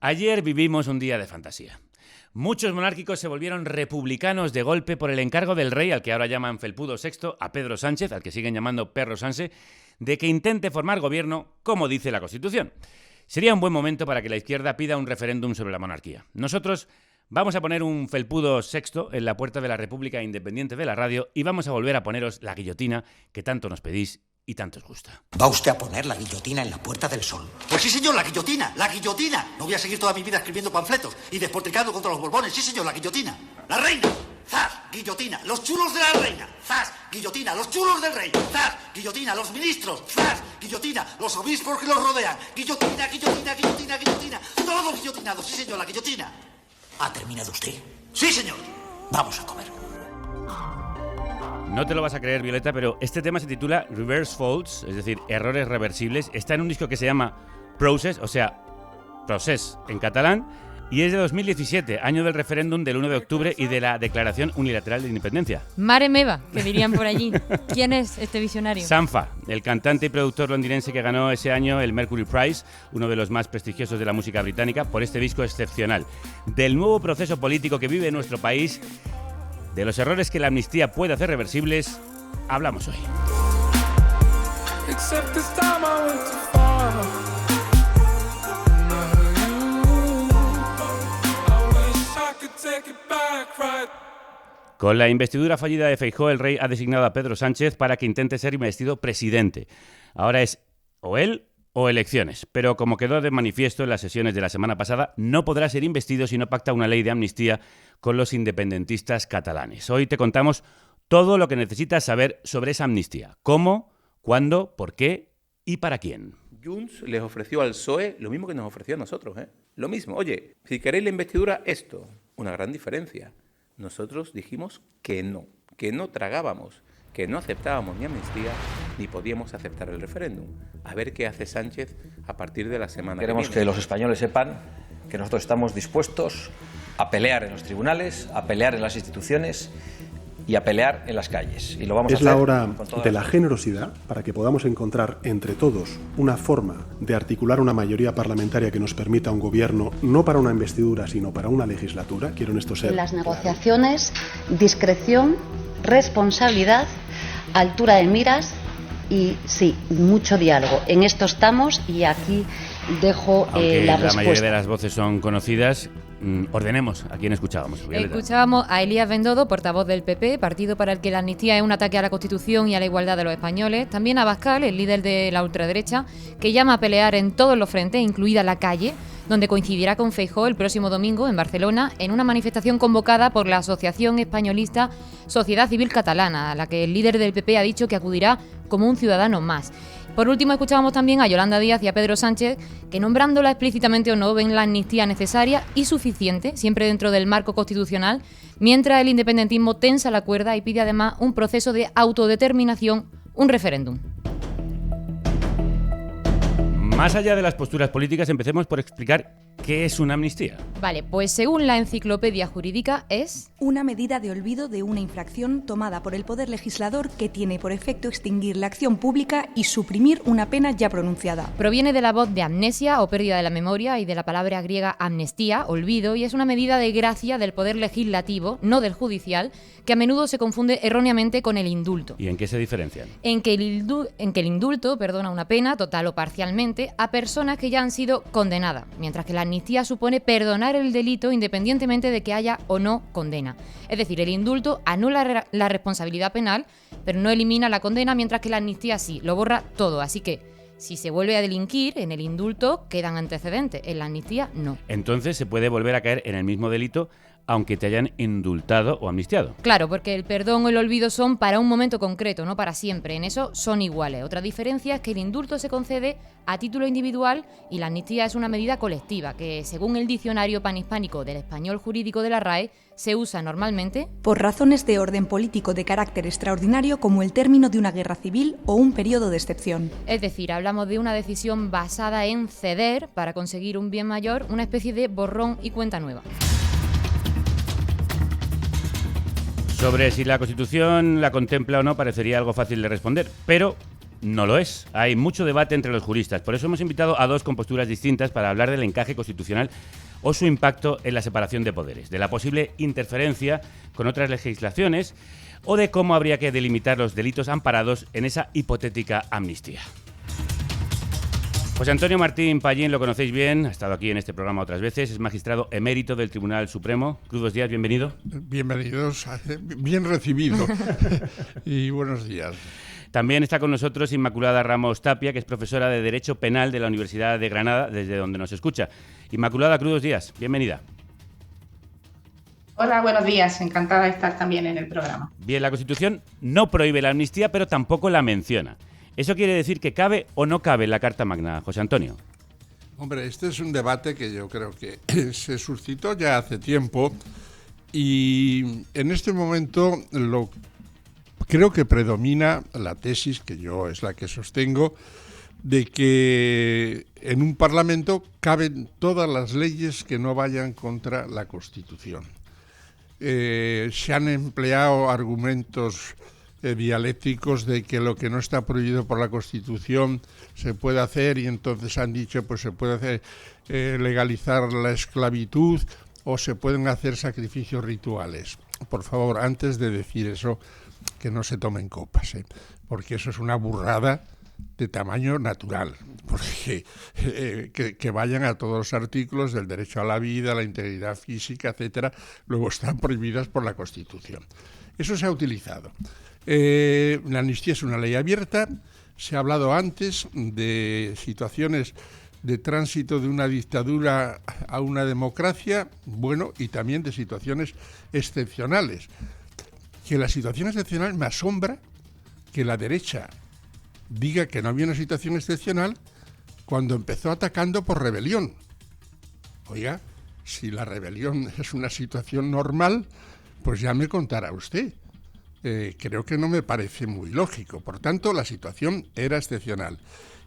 Ayer vivimos un día de fantasía. Muchos monárquicos se volvieron republicanos de golpe por el encargo del rey, al que ahora llaman Felpudo VI, a Pedro Sánchez, al que siguen llamando Perro Sánchez, de que intente formar gobierno como dice la Constitución. Sería un buen momento para que la izquierda pida un referéndum sobre la monarquía. Nosotros vamos a poner un Felpudo VI en la puerta de la República Independiente de la Radio y vamos a volver a poneros la guillotina que tanto nos pedís y tanto os gusta. ¿Va usted a poner la guillotina en la Puerta del Sol? Pues sí, señor, la guillotina, la guillotina. No voy a seguir toda mi vida escribiendo panfletos y despotricando contra los Borbones. Sí, señor, la guillotina. La reina, ¡zas! Guillotina. Los chulos de la reina, ¡zas! Guillotina. Los chulos del rey, ¡zas! Guillotina. Los ministros, ¡zas! Guillotina. Los obispos que los rodean, guillotina, guillotina, guillotina, guillotina. Todos guillotinados, sí, señor, la guillotina. ¿Ha terminado usted? Sí, señor. Vamos a comer. No te lo vas a creer, Violeta, pero este tema se titula Reverse Faults, es decir, errores reversibles. Está en un disco que se llama Process, o sea, Procés en catalán, y es de 2017, año del referéndum del 1 de octubre y de la Declaración Unilateral de Independencia. Mare meva, que dirían por allí. ¿Quién es este visionario? Sanfa, el cantante y productor londinense que ganó ese año el Mercury Prize, uno de los más prestigiosos de la música británica, por este disco excepcional. Del nuevo proceso político que vive nuestro país, de los errores que la amnistía puede hacer reversibles, hablamos hoy. Con la investidura fallida de Feijóo, el rey ha designado a Pedro Sánchez para que intente ser investido presidente. Ahora es o él o elecciones, pero como quedó de manifiesto en las sesiones de la semana pasada, no podrá ser investido si no pacta una ley de amnistía con los independentistas catalanes. Hoy te contamos todo lo que necesitas saber sobre esa amnistía. ¿Cómo? ¿Cuándo? ¿Por qué? ¿Y para quién? Junts les ofreció al PSOE lo mismo que nos ofreció a nosotros, ¿eh? Lo mismo. Oye, si queréis la investidura, esto. Una gran diferencia. Nosotros dijimos que no tragábamos, que no aceptábamos ni amnistía, ni podíamos aceptar el referéndum. A ver qué hace Sánchez a partir de la semana que viene. Queremos que los españoles sepan que nosotros estamos dispuestos a pelear en los tribunales, a pelear en las instituciones y a pelear en las calles. Y lo vamos a hacer. Es la hora de la generosidad para que podamos encontrar entre todos una forma de articular una mayoría parlamentaria que nos permita un gobierno, no para una investidura, sino para una legislatura. Quiero en esto ser en las negociaciones, discreción, responsabilidad, altura de miras y sí, mucho diálogo. En esto estamos y aquí dejo la respuesta. La mayoría de las voces son conocidas. Ordenemos a quién escuchábamos. Violeta. Escuchábamos a Elías Bendodo, portavoz del PP, partido para el que la amnistía es un ataque a la Constitución y a la igualdad de los españoles. También a Abascal, el líder de la ultraderecha, que llama a pelear en todos los frentes, incluida la calle, donde coincidirá con Feijóo el próximo domingo en Barcelona en una manifestación convocada por la Asociación Españolista Sociedad Civil Catalana, a la que el líder del PP ha dicho que acudirá como un ciudadano más. Por último, escuchábamos también a Yolanda Díaz y a Pedro Sánchez, que nombrándola explícitamente o no, ven la amnistía necesaria y suficiente, siempre dentro del marco constitucional, mientras el independentismo tensa la cuerda y pide además un proceso de autodeterminación, un referéndum. Más allá de las posturas políticas, empecemos por explicar qué es una amnistía. Vale, pues según la Enciclopedia Jurídica es una medida de olvido de una infracción tomada por el Poder Legislador que tiene por efecto extinguir la acción pública y suprimir una pena ya pronunciada. Proviene de la voz de amnesia o pérdida de la memoria y de la palabra griega amnestía, olvido, y es una medida de gracia del Poder Legislativo, no del judicial, que a menudo se confunde erróneamente con el indulto. ¿Y en qué se diferencian? En que el indulto perdona una pena, total o parcialmente, a personas que ya han sido condenadas, mientras que la amnistía supone perdonar el delito independientemente de que haya o no condena. Es decir, el indulto anula la responsabilidad penal, pero no elimina la condena, mientras que la amnistía sí, lo borra todo. Así que, si se vuelve a delinquir, en el indulto quedan antecedentes, en la amnistía no. Entonces se puede volver a caer en el mismo delito aunque te hayan indultado o amnistiado. Claro, porque el perdón o el olvido son para un momento concreto, no para siempre. En eso son iguales. Otra diferencia es que el indulto se concede a título individual y la amnistía es una medida colectiva que, según el diccionario panhispánico del español jurídico de la RAE, se usa normalmente por razones de orden político de carácter extraordinario, como el término de una guerra civil o un periodo de excepción. Es decir, hablamos de una decisión basada en ceder para conseguir un bien mayor, una especie de borrón y cuenta nueva. Sobre si la Constitución la contempla o no parecería algo fácil de responder, pero no lo es. Hay mucho debate entre los juristas. Por eso hemos invitado a dos con posturas distintas para hablar del encaje constitucional o su impacto en la separación de poderes, de la posible interferencia con otras legislaciones o de cómo habría que delimitar los delitos amparados en esa hipotética amnistía. José Antonio Martín Pallín lo conocéis bien, ha estado aquí en este programa otras veces, es magistrado emérito del Tribunal Supremo. Crudos días, bienvenido. Bienvenidos, bien recibido y buenos días. También está con nosotros Inmaculada Ramos Tapia, que es profesora de Derecho Penal de la Universidad de Granada, desde donde nos escucha. Inmaculada, crudos días, bienvenida. Hola, buenos días, encantada de estar también en el programa. Bien, la Constitución no prohíbe la amnistía, pero tampoco la menciona. ¿Eso quiere decir que cabe o no cabe en la Carta Magna, José Antonio? Hombre, este es un debate que yo creo que se suscitó ya hace tiempo y en este momento creo que predomina la tesis, que yo es la que sostengo, de que en un Parlamento caben todas las leyes que no vayan contra la Constitución. Se han empleado argumentos dialécticos de que lo que no está prohibido por la Constitución se puede hacer y entonces han dicho pues se puede hacer legalizar la esclavitud o se pueden hacer sacrificios rituales. Por favor, antes de decir eso, que no se tomen copas, porque eso es una burrada de tamaño natural, porque que vayan a todos los artículos del derecho a la vida, la integridad física, etcétera, luego están prohibidas por la Constitución. Eso se ha utilizado. La amnistía es una ley abierta. Se ha hablado antes de situaciones de tránsito de una dictadura a una democracia, bueno, y también de situaciones excepcionales. Que la situación excepcional me asombra que la derecha diga que no había una situación excepcional cuando empezó atacando por rebelión. Oiga, si la rebelión es una situación normal, pues ya me contará usted. Creo que no me parece muy lógico. Por tanto, la situación era excepcional.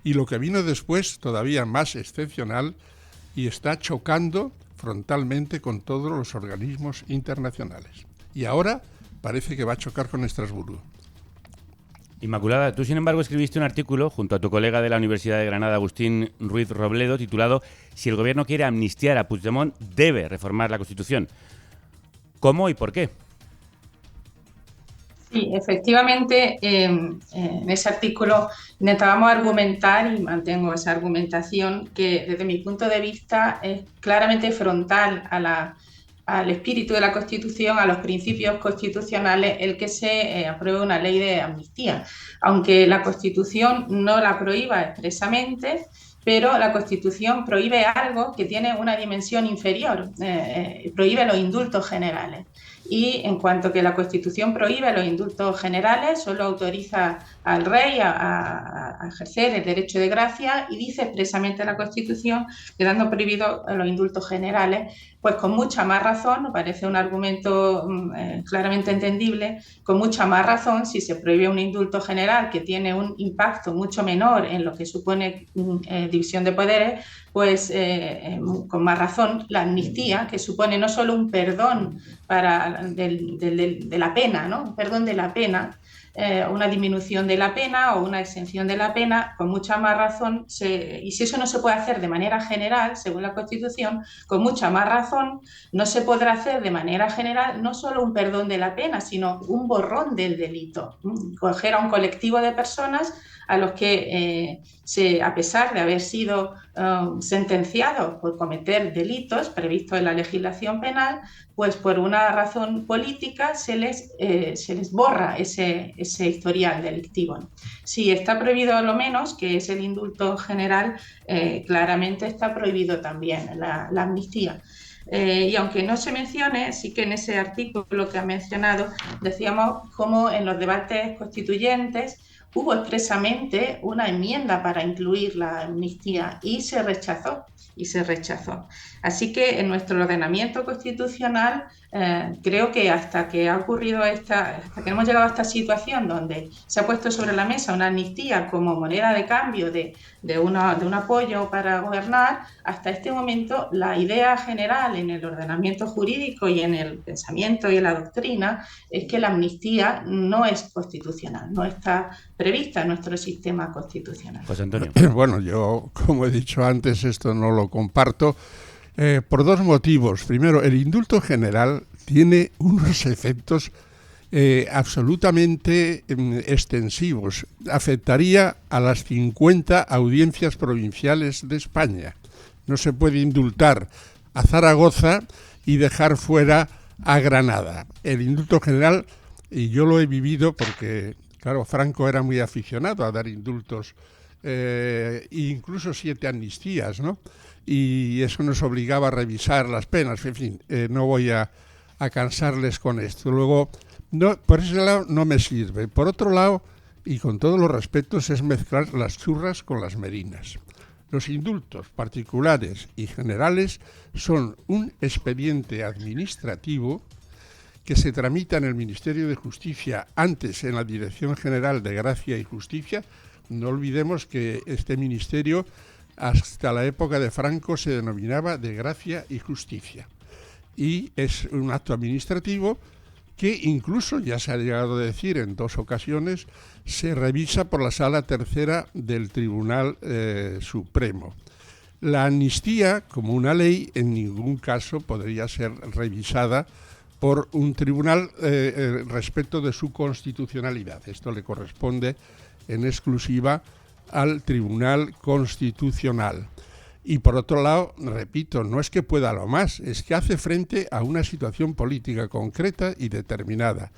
Y lo que vino después, todavía más excepcional, y está chocando frontalmente con todos los organismos internacionales. Y ahora parece que va a chocar con Estrasburgo. Inmaculada, tú sin embargo escribiste un artículo junto a tu colega de la Universidad de Granada, Agustín Ruiz Robledo, titulado «Si el gobierno quiere amnistiar a Puigdemont, debe reformar la Constitución». ¿Cómo y por qué? Sí, efectivamente, en ese artículo intentábamos argumentar, y mantengo esa argumentación, que desde mi punto de vista es claramente frontal al espíritu de la Constitución, a los principios constitucionales, el que se apruebe una ley de amnistía. Aunque la Constitución no la prohíba expresamente, pero la Constitución prohíbe algo que tiene una dimensión inferior, prohíbe los indultos generales. Y en cuanto que la Constitución prohíbe los indultos generales, solo autoriza al rey a ejercer el derecho de gracia y dice expresamente la Constitución, quedando prohibidos los indultos generales, pues con mucha más razón, me parece un argumento claramente entendible, con mucha más razón, si se prohíbe un indulto general que tiene un impacto mucho menor en lo que supone división de poderes, pues con más razón la amnistía, que supone no solo un perdón de la pena, ¿no? Un perdón de la pena, una disminución de la pena o una exención de la pena, con mucha más razón, y si eso no se puede hacer de manera general, según la Constitución, con mucha más razón, no se podrá hacer de manera general no solo un perdón de la pena, sino un borrón del delito. Coger a un colectivo de personas a los que, a pesar de haber sido sentenciados por cometer delitos previstos en la legislación penal, pues por una razón política se les borra ese historial delictivo. Si está prohibido lo menos, que es el indulto general, claramente está prohibido también la amnistía. Y aunque no se mencione, sí que en ese artículo que ha mencionado decíamos cómo en los debates constituyentes hubo expresamente una enmienda para incluir la amnistía y se rechazó. Así que en nuestro ordenamiento constitucional creo que hasta que hemos llegado a esta situación donde se ha puesto sobre la mesa una amnistía como moneda de cambio de un apoyo para gobernar, hasta este momento la idea general en el ordenamiento jurídico y en el pensamiento y en la doctrina es que la amnistía no es constitucional, no está prevista en nuestro sistema constitucional. José Antonio. Bueno, yo, como he dicho antes, esto no lo comparto por dos motivos. Primero, el indulto general tiene unos efectos absolutamente extensivos. Afectaría a las 50 audiencias provinciales de España. No se puede indultar a Zaragoza y dejar fuera a Granada. El indulto general, y yo lo he vivido porque, claro, Franco era muy aficionado a dar indultos, incluso 7 amnistías, ¿no? Y eso nos obligaba a revisar las penas. En fin, no voy a cansarles con esto. Luego, no, por ese lado no me sirve. Por otro lado, y con todos los respetos, es mezclar las churras con las merinas. Los indultos particulares y generales son un expediente administrativo que se tramita en el Ministerio de Justicia, antes en la Dirección General de Gracia y Justicia. No olvidemos que este ministerio, hasta la época de Franco, se denominaba de Gracia y Justicia. Y es un acto administrativo que incluso, ya se ha llegado a decir en 2 ocasiones, se revisa por la Sala Tercera del Tribunal Supremo. La amnistía, como una ley, en ningún caso podría ser revisada por un tribunal respecto de su constitucionalidad. Esto le corresponde en exclusiva al Tribunal Constitucional. Y por otro lado, repito, no es que pueda lo más, es que hace frente a una situación política concreta y determinada.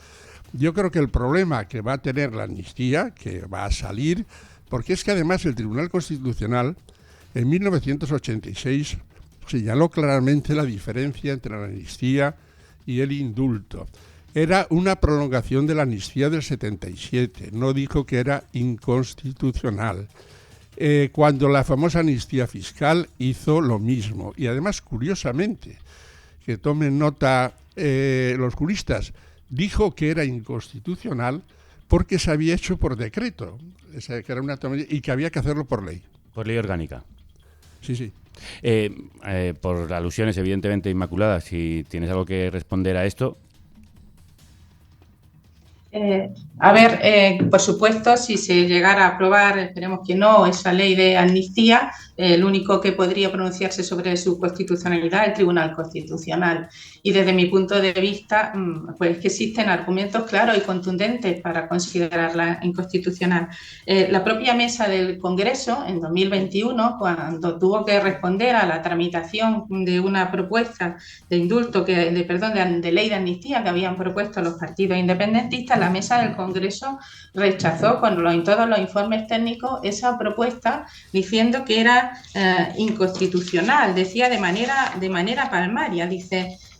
Yo creo que el problema que va a tener la amnistía, que va a salir, porque es que además el Tribunal Constitucional en 1986 señaló claramente la diferencia entre la amnistía y el indulto. Era una prolongación de la amnistía del 77, no dijo que era inconstitucional. Cuando la famosa amnistía fiscal hizo lo mismo. Y además, curiosamente, que tomen nota los juristas, dijo que era inconstitucional porque se había hecho por decreto, que era una y que había que hacerlo por ley. Por ley orgánica. Sí, sí. Por alusiones, evidentemente, inmaculadas, si tienes algo que responder a esto. Por supuesto, si se llegara a aprobar, esperemos que no, esa ley de amnistía, el único que podría pronunciarse sobre su constitucionalidad es el Tribunal Constitucional. Y desde mi punto de vista, pues que existen argumentos claros y contundentes para considerarla inconstitucional. La propia mesa del Congreso, en 2021, cuando tuvo que responder a la tramitación de una propuesta de indulto, de ley de amnistía que habían propuesto los partidos independentistas, la mesa del Congreso rechazó en todos los informes técnicos esa propuesta, diciendo que era inconstitucional. Decía de manera palmaria,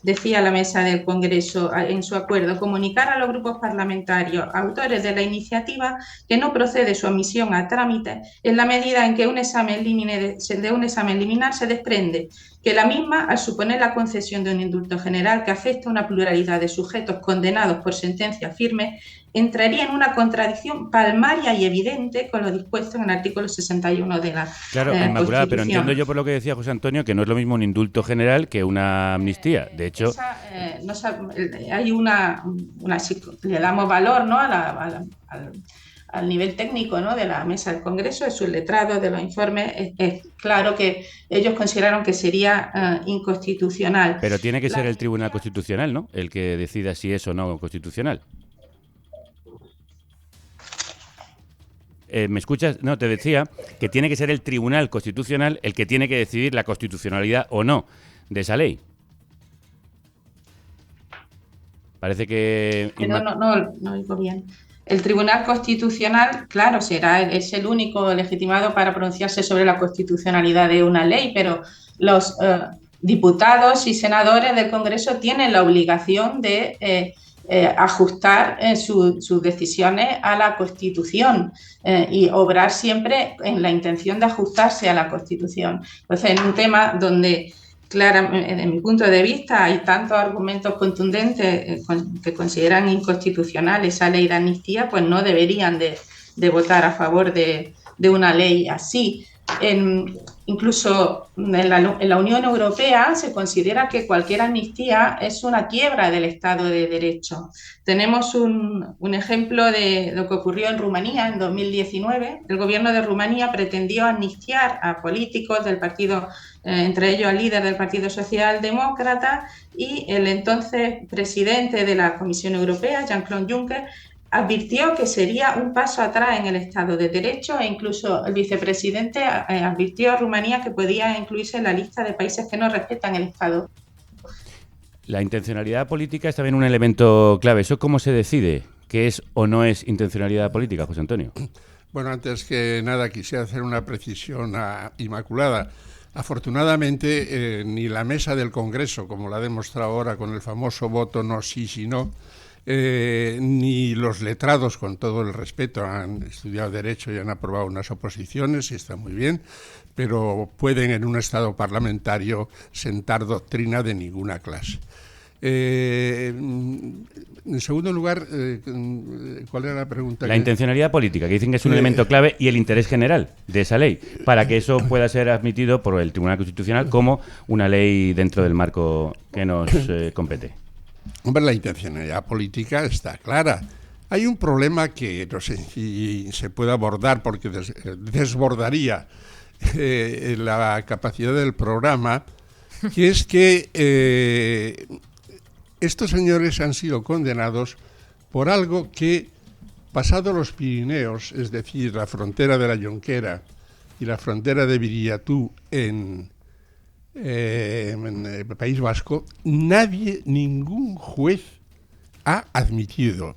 decía la mesa del Congreso en su acuerdo: comunicar a los grupos parlamentarios autores de la iniciativa que no procede su admisión a trámite en la medida en que de un examen liminar se desprende que la misma, al suponer la concesión de un indulto general que afecta a una pluralidad de sujetos condenados por sentencia firme, entraría en una contradicción palmaria y evidente con lo dispuesto en el artículo 61 de la Inmaculada, pero Constitución. entiendo yo por lo que decía José Antonio que no es lo mismo un indulto general que una amnistía. De hecho, hay le damos valor, ¿no?, al nivel técnico, ¿no?, de la mesa del Congreso, de sus letrados, de los informes. Es claro que ellos consideraron que sería inconstitucional. Pero tiene que ser el Tribunal Constitucional, ¿no?, el que decida si es o no constitucional. ¿Me escuchas? No, te decía que tiene que ser el Tribunal Constitucional el que tiene que decidir la constitucionalidad o no de esa ley. Parece que... No oigo bien. El Tribunal Constitucional, claro, es el único legitimado para pronunciarse sobre la constitucionalidad de una ley, pero los diputados y senadores del Congreso tienen la obligación de ajustar sus decisiones a la Constitución y obrar siempre en la intención de ajustarse a la Constitución. Entonces, en un tema donde claramente, desde mi punto de vista, hay tantos argumentos contundentes que consideran inconstitucional esa ley de amnistía, pues no deberían de votar a favor de una ley así. Incluso en la Unión Europea se considera que cualquier amnistía es una quiebra del Estado de Derecho. Tenemos un ejemplo de lo que ocurrió en Rumanía en 2019. El gobierno de Rumanía pretendió amnistiar a políticos del partido, entre ellos al líder del Partido Socialdemócrata, y el entonces presidente de la Comisión Europea, Jean-Claude Juncker, advirtió que sería un paso atrás en el Estado de Derecho, e incluso el vicepresidente advirtió a Rumanía que podía incluirse en la lista de países que no respetan el Estado. La intencionalidad política es también un elemento clave. ¿Eso cómo se decide? ¿Qué es o no es intencionalidad política, José Antonio? Bueno, antes que nada quisiera hacer una precisión inmaculada. Afortunadamente, ni la mesa del Congreso, como la ha demostrado ahora con el famoso voto no sí, sí, no, ni los letrados, con todo el respeto, han estudiado Derecho y han aprobado unas oposiciones, y está muy bien, pero pueden en un Estado parlamentario sentar doctrina de ninguna clase. En segundo lugar, ¿cuál era la pregunta? La intencionalidad política, que dicen que es un elemento clave, y el interés general de esa ley, para que eso pueda ser admitido por el Tribunal Constitucional como una ley dentro del marco que nos compete. Hombre, la intencionalidad política está clara. Hay un problema que no sé si se puede abordar porque desbordaría la capacidad del programa, que es que estos señores han sido condenados por algo que, pasado los Pirineos, es decir, la frontera de la Jonquera y la frontera de Viriatú en el País Vasco, ningún juez ha admitido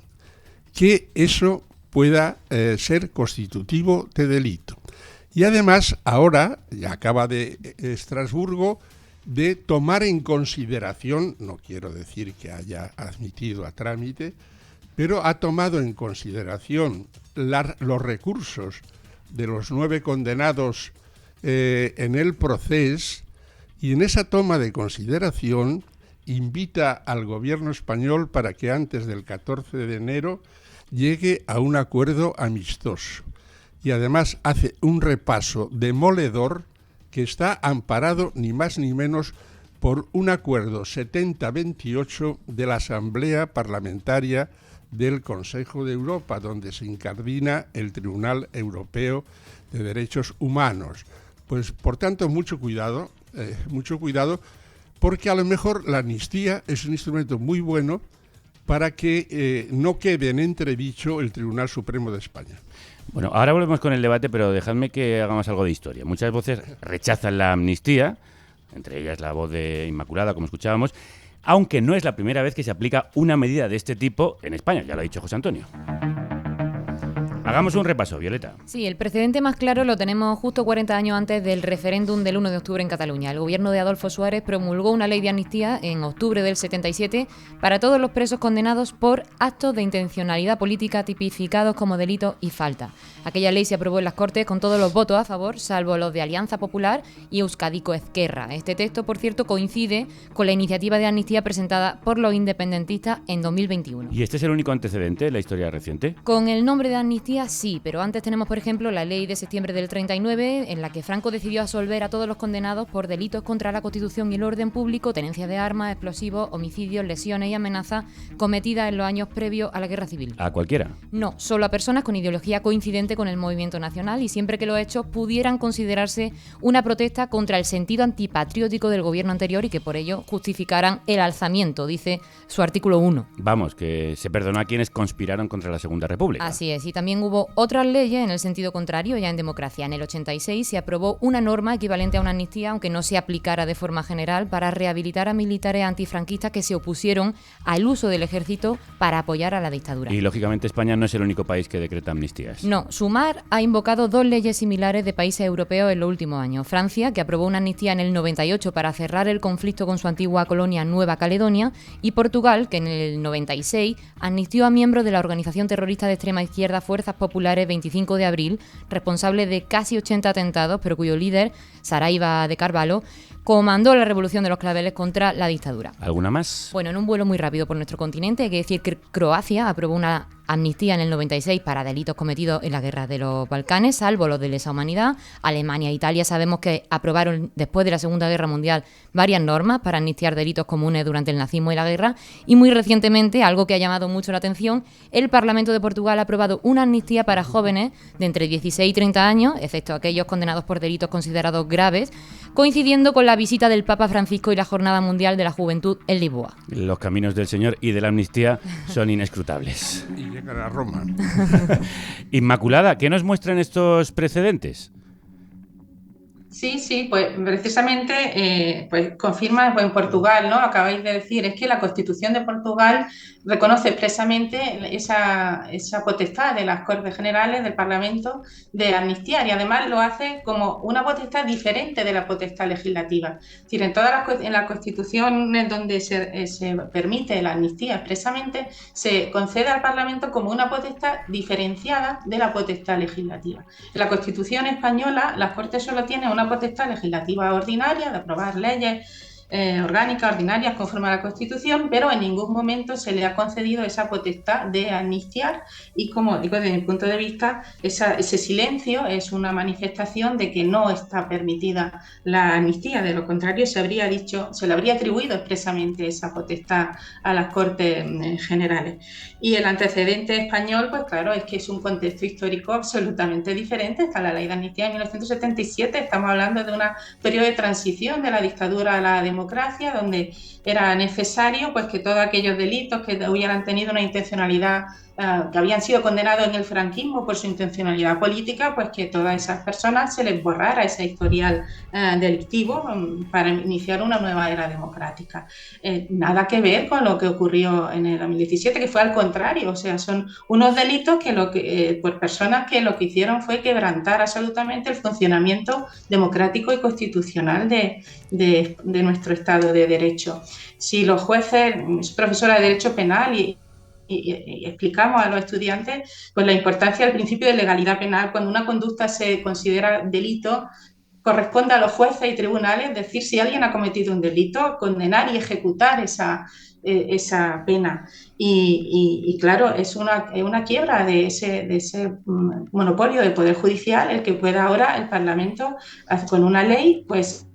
que eso pueda ser constitutivo de delito. Y además, ahora, ya acaba de Estrasburgo de tomar en consideración, no quiero decir que haya admitido a trámite, pero ha tomado en consideración los recursos de los 9 condenados en el proceso, y en esa toma de consideración invita al gobierno español para que antes del 14 de enero llegue a un acuerdo amistoso. Y además hace un repaso demoledor que está amparado ni más ni menos por un acuerdo 70-28 de la Asamblea Parlamentaria del Consejo de Europa, donde se incardina el Tribunal Europeo de Derechos Humanos. Pues, por tanto, mucho cuidado, porque a lo mejor la amnistía es un instrumento muy bueno para que no quede en entredicho el Tribunal Supremo de España. Bueno, ahora volvemos con el debate, pero dejadme que hagamos algo de historia. Muchas voces rechazan la amnistía, entre ellas la voz de Inmaculada, como escuchábamos, aunque no es la primera vez que se aplica una medida de este tipo en España, ya lo ha dicho José Antonio. Hagamos un repaso, Violeta. Sí, el precedente más claro lo tenemos justo 40 años antes del referéndum del 1 de octubre en Cataluña. El gobierno de Adolfo Suárez promulgó una ley de amnistía en octubre del 77 para todos los presos condenados por actos de intencionalidad política tipificados como delito y falta. Aquella ley se aprobó en las Cortes con todos los votos a favor, salvo los de Alianza Popular y Euskadiko Ezquerra. Este texto, por cierto, coincide con la iniciativa de amnistía presentada por los independentistas en 2021. ¿Y este es el único antecedente en la historia reciente? Con el nombre de amnistía, sí, pero antes tenemos, por ejemplo, la ley de septiembre del 39, en la que Franco decidió absolver a todos los condenados por delitos contra la Constitución y el orden público, tenencia de armas, explosivos, homicidios, lesiones y amenazas cometidas en los años previos a la Guerra Civil. ¿A cualquiera? No, solo a personas con ideología coincidente con el movimiento nacional, y siempre que los hechos pudieran considerarse una protesta contra el sentido antipatriótico del gobierno anterior y que por ello justificaran el alzamiento, dice su artículo 1. Vamos, que se perdonó a quienes conspiraron contra la Segunda República. Así es, y también hubo otras leyes en el sentido contrario ya en democracia. En el 86 se aprobó una norma equivalente a una amnistía, aunque no se aplicara de forma general, para rehabilitar a militares antifranquistas que se opusieron al uso del ejército para apoyar a la dictadura. Y lógicamente España no es el único país que decreta amnistías. No, Sumar ha invocado 2 leyes similares de países europeos en los últimos años. Francia, que aprobó una amnistía en el 98 para cerrar el conflicto con su antigua colonia Nueva Caledonia, y Portugal, que en el 96 amnistió a miembros de la organización terrorista de extrema izquierda Fuerzas Populares 25 de abril, responsable de casi 80 atentados, pero cuyo líder, Saraiva de Carvalho, comandó la revolución de los claveles contra la dictadura. ¿Alguna más? Bueno, en un vuelo muy rápido por nuestro continente, hay que decir que Croacia aprobó una amnistía en el 96 para delitos cometidos en la guerra de los Balcanes, salvo los de lesa humanidad. Alemania e Italia sabemos que aprobaron después de la Segunda Guerra Mundial varias normas para amnistiar delitos comunes durante el nazismo y la guerra, y muy recientemente, algo que ha llamado mucho la atención, el Parlamento de Portugal ha aprobado una amnistía para jóvenes de entre 16 y 30 años, excepto aquellos condenados por delitos considerados graves, coincidiendo con la visita del Papa Francisco y la Jornada Mundial de la Juventud en Lisboa. Los caminos del Señor y de la amnistía son inescrutables. Y llegar a Roma. Inmaculada, ¿qué nos muestran estos precedentes? Sí, pues precisamente pues confirma pues en Portugal, ¿no? Acabáis de decir, es que la Constitución de Portugal reconoce expresamente esa potestad de las Cortes Generales del Parlamento de amnistiar, y además lo hace como una potestad diferente de la potestad legislativa. Es decir, en la Constitución en donde se permite la amnistía expresamente, se concede al Parlamento como una potestad diferenciada de la potestad legislativa. En la Constitución española, las Cortes solo tienen una potestad legislativa ordinaria de aprobar leyes orgánicas, ordinarias, conforme a la Constitución, pero en ningún momento se le ha concedido esa potestad de amnistiar, y como digo, desde mi punto de vista, ese silencio es una manifestación de que no está permitida la amnistía. De lo contrario, se le habría atribuido expresamente esa potestad a las Cortes Generales. Y el antecedente español, pues claro, es que es un contexto histórico absolutamente diferente. Está la ley de amnistía de 1977, estamos hablando de un periodo de transición de la dictadura a la democracia, donde era necesario pues que todos aquellos delitos que hubieran tenido una intencionalidad, que habían sido condenados en el franquismo por su intencionalidad política, pues que todas esas personas se les borrara ese historial delictivo para iniciar una nueva era democrática. Nada que ver con lo que ocurrió en el 2017, que fue al contrario, o sea, son unos delitos por personas que lo que hicieron fue quebrantar absolutamente el funcionamiento democrático y constitucional de nuestro Estado de Derecho. Si los jueces, es profesora de Derecho Penal y explicamos a los estudiantes pues la importancia del principio de legalidad penal. Cuando una conducta se considera delito, corresponde a los jueces y tribunales decir si alguien ha cometido un delito, condenar y ejecutar esa pena. Y claro, es una quiebra de ese monopolio del Poder Judicial el que pueda ahora el Parlamento, con una ley, pues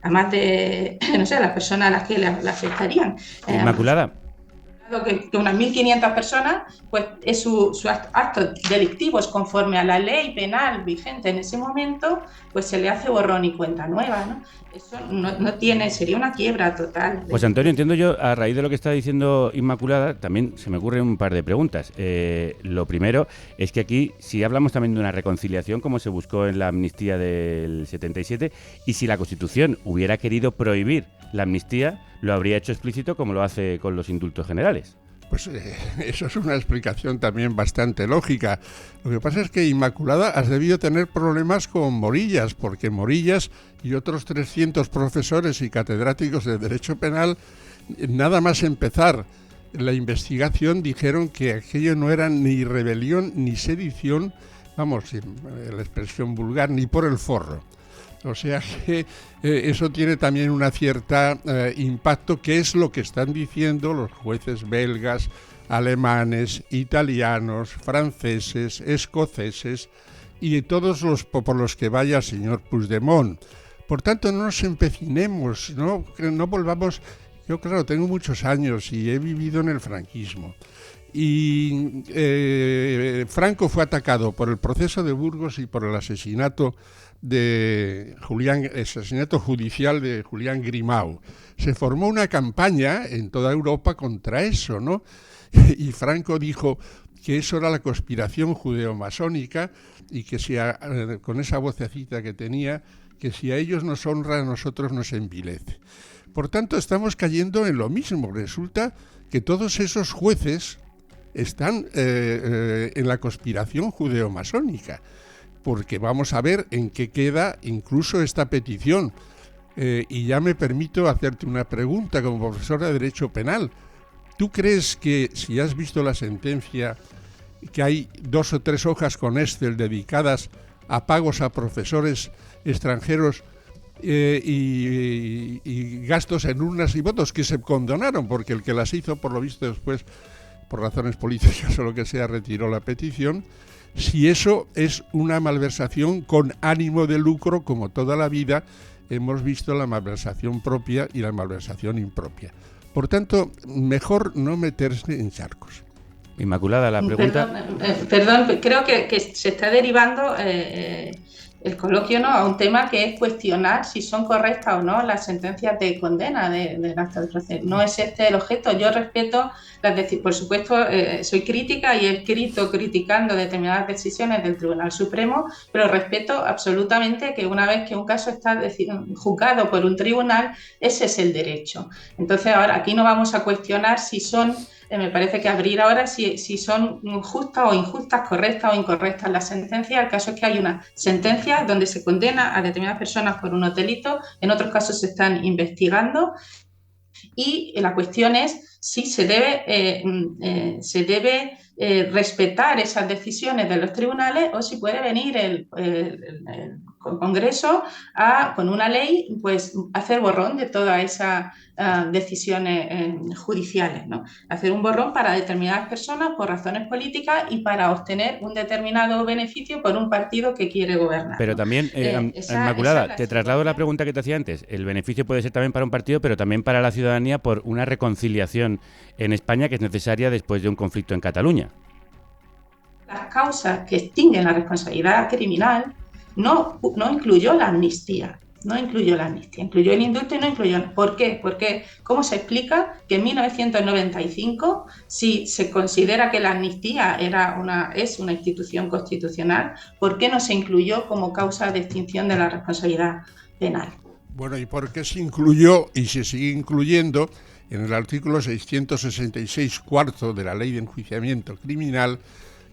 además de, no sé, las personas a las que le afectarían. Inmaculada. Que unas 1.500 personas, pues es sus actos delictivos conforme a la ley penal vigente en ese momento, pues se le hace borrón y cuenta nueva, ¿no? Eso no tiene, sería una quiebra total. Pues Antonio, entiendo yo, a raíz de lo que está diciendo Inmaculada, también se me ocurren un par de preguntas. Lo primero es que aquí, si hablamos también de una reconciliación, como se buscó en la amnistía del 77, y si la Constitución hubiera querido prohibir la amnistía, lo habría hecho explícito como lo hace con los indultos generales. Pues eso es una explicación también bastante lógica. Lo que pasa es que, Inmaculada, has debido tener problemas con Morillas, porque Morillas y otros 300 profesores y catedráticos de Derecho Penal, nada más empezar la investigación, dijeron que aquello no era ni rebelión ni sedición, vamos, la expresión vulgar, ni por el forro. O sea que eso tiene también una cierta impacto, que es lo que están diciendo los jueces belgas, alemanes, italianos, franceses, escoceses y todos los por los que vaya el señor Puigdemont. Por tanto, no nos empecinemos, no volvamos. Yo, claro, tengo muchos años y he vivido en el franquismo. Y Franco fue atacado por el proceso de Burgos y por el asesinato judicial de Julián Grimau. Se formó una campaña en toda Europa contra eso, ¿no? Y Franco dijo que eso era la conspiración judeo-masónica y que si con esa vocecita que tenía, que si a ellos nos honra, a nosotros nos envilece. Por tanto, estamos cayendo en lo mismo. Resulta que todos esos jueces están en la conspiración judeo-masónica, porque vamos a ver en qué queda incluso esta petición. Y ya me permito hacerte una pregunta como profesora de Derecho Penal. ¿Tú crees que, si has visto la sentencia, que hay 2 o 3 hojas con Excel dedicadas a pagos a profesores extranjeros y gastos en urnas y votos que se condonaron, porque el que las hizo, por lo visto, después por razones políticas o lo que sea, retiró la petición, si eso es una malversación con ánimo de lucro, como toda la vida hemos visto la malversación propia y la malversación impropia. Por tanto, mejor no meterse en charcos. Inmaculada, la pregunta... Perdón, creo que se está derivando el coloquio, ¿no?, a un tema que es cuestionar si son correctas o no las sentencias de condena del acta de proceso. No es este el objeto. Yo respeto por supuesto, soy crítica y he escrito criticando determinadas decisiones del Tribunal Supremo, pero respeto absolutamente que una vez que un caso está juzgado por un tribunal, ese es el derecho. Entonces, ahora aquí no vamos a cuestionar si son... me parece que abrir ahora si son justas o injustas, correctas o incorrectas las sentencias. El caso es que hay una sentencia donde se condena a determinadas personas por unos delitos, en otros casos se están investigando, y la cuestión es si se debe respetar esas decisiones de los tribunales o si puede venir el Congreso con una ley, pues hacer borrón de todas esas decisiones judiciales, ¿no? Hacer un borrón para determinadas personas por razones políticas y para obtener un determinado beneficio por un partido que quiere gobernar, ¿no? Pero también, Inmaculada, te traslado la pregunta que te hacía antes. El beneficio puede ser también para un partido, pero también para la ciudadanía por una reconciliación en España que es necesaria después de un conflicto en Cataluña. Las causas que extinguen la responsabilidad criminal no incluyó la amnistía. No incluyó la amnistía, incluyó el indulto y no incluyó... ¿Por qué? Porque, ¿cómo se explica que en 1995, si se considera que la amnistía es una institución constitucional, ¿por qué no se incluyó como causa de extinción de la responsabilidad penal? Bueno, ¿y por qué se incluyó y se sigue incluyendo en el artículo 666 cuarto de la Ley de Enjuiciamiento Criminal,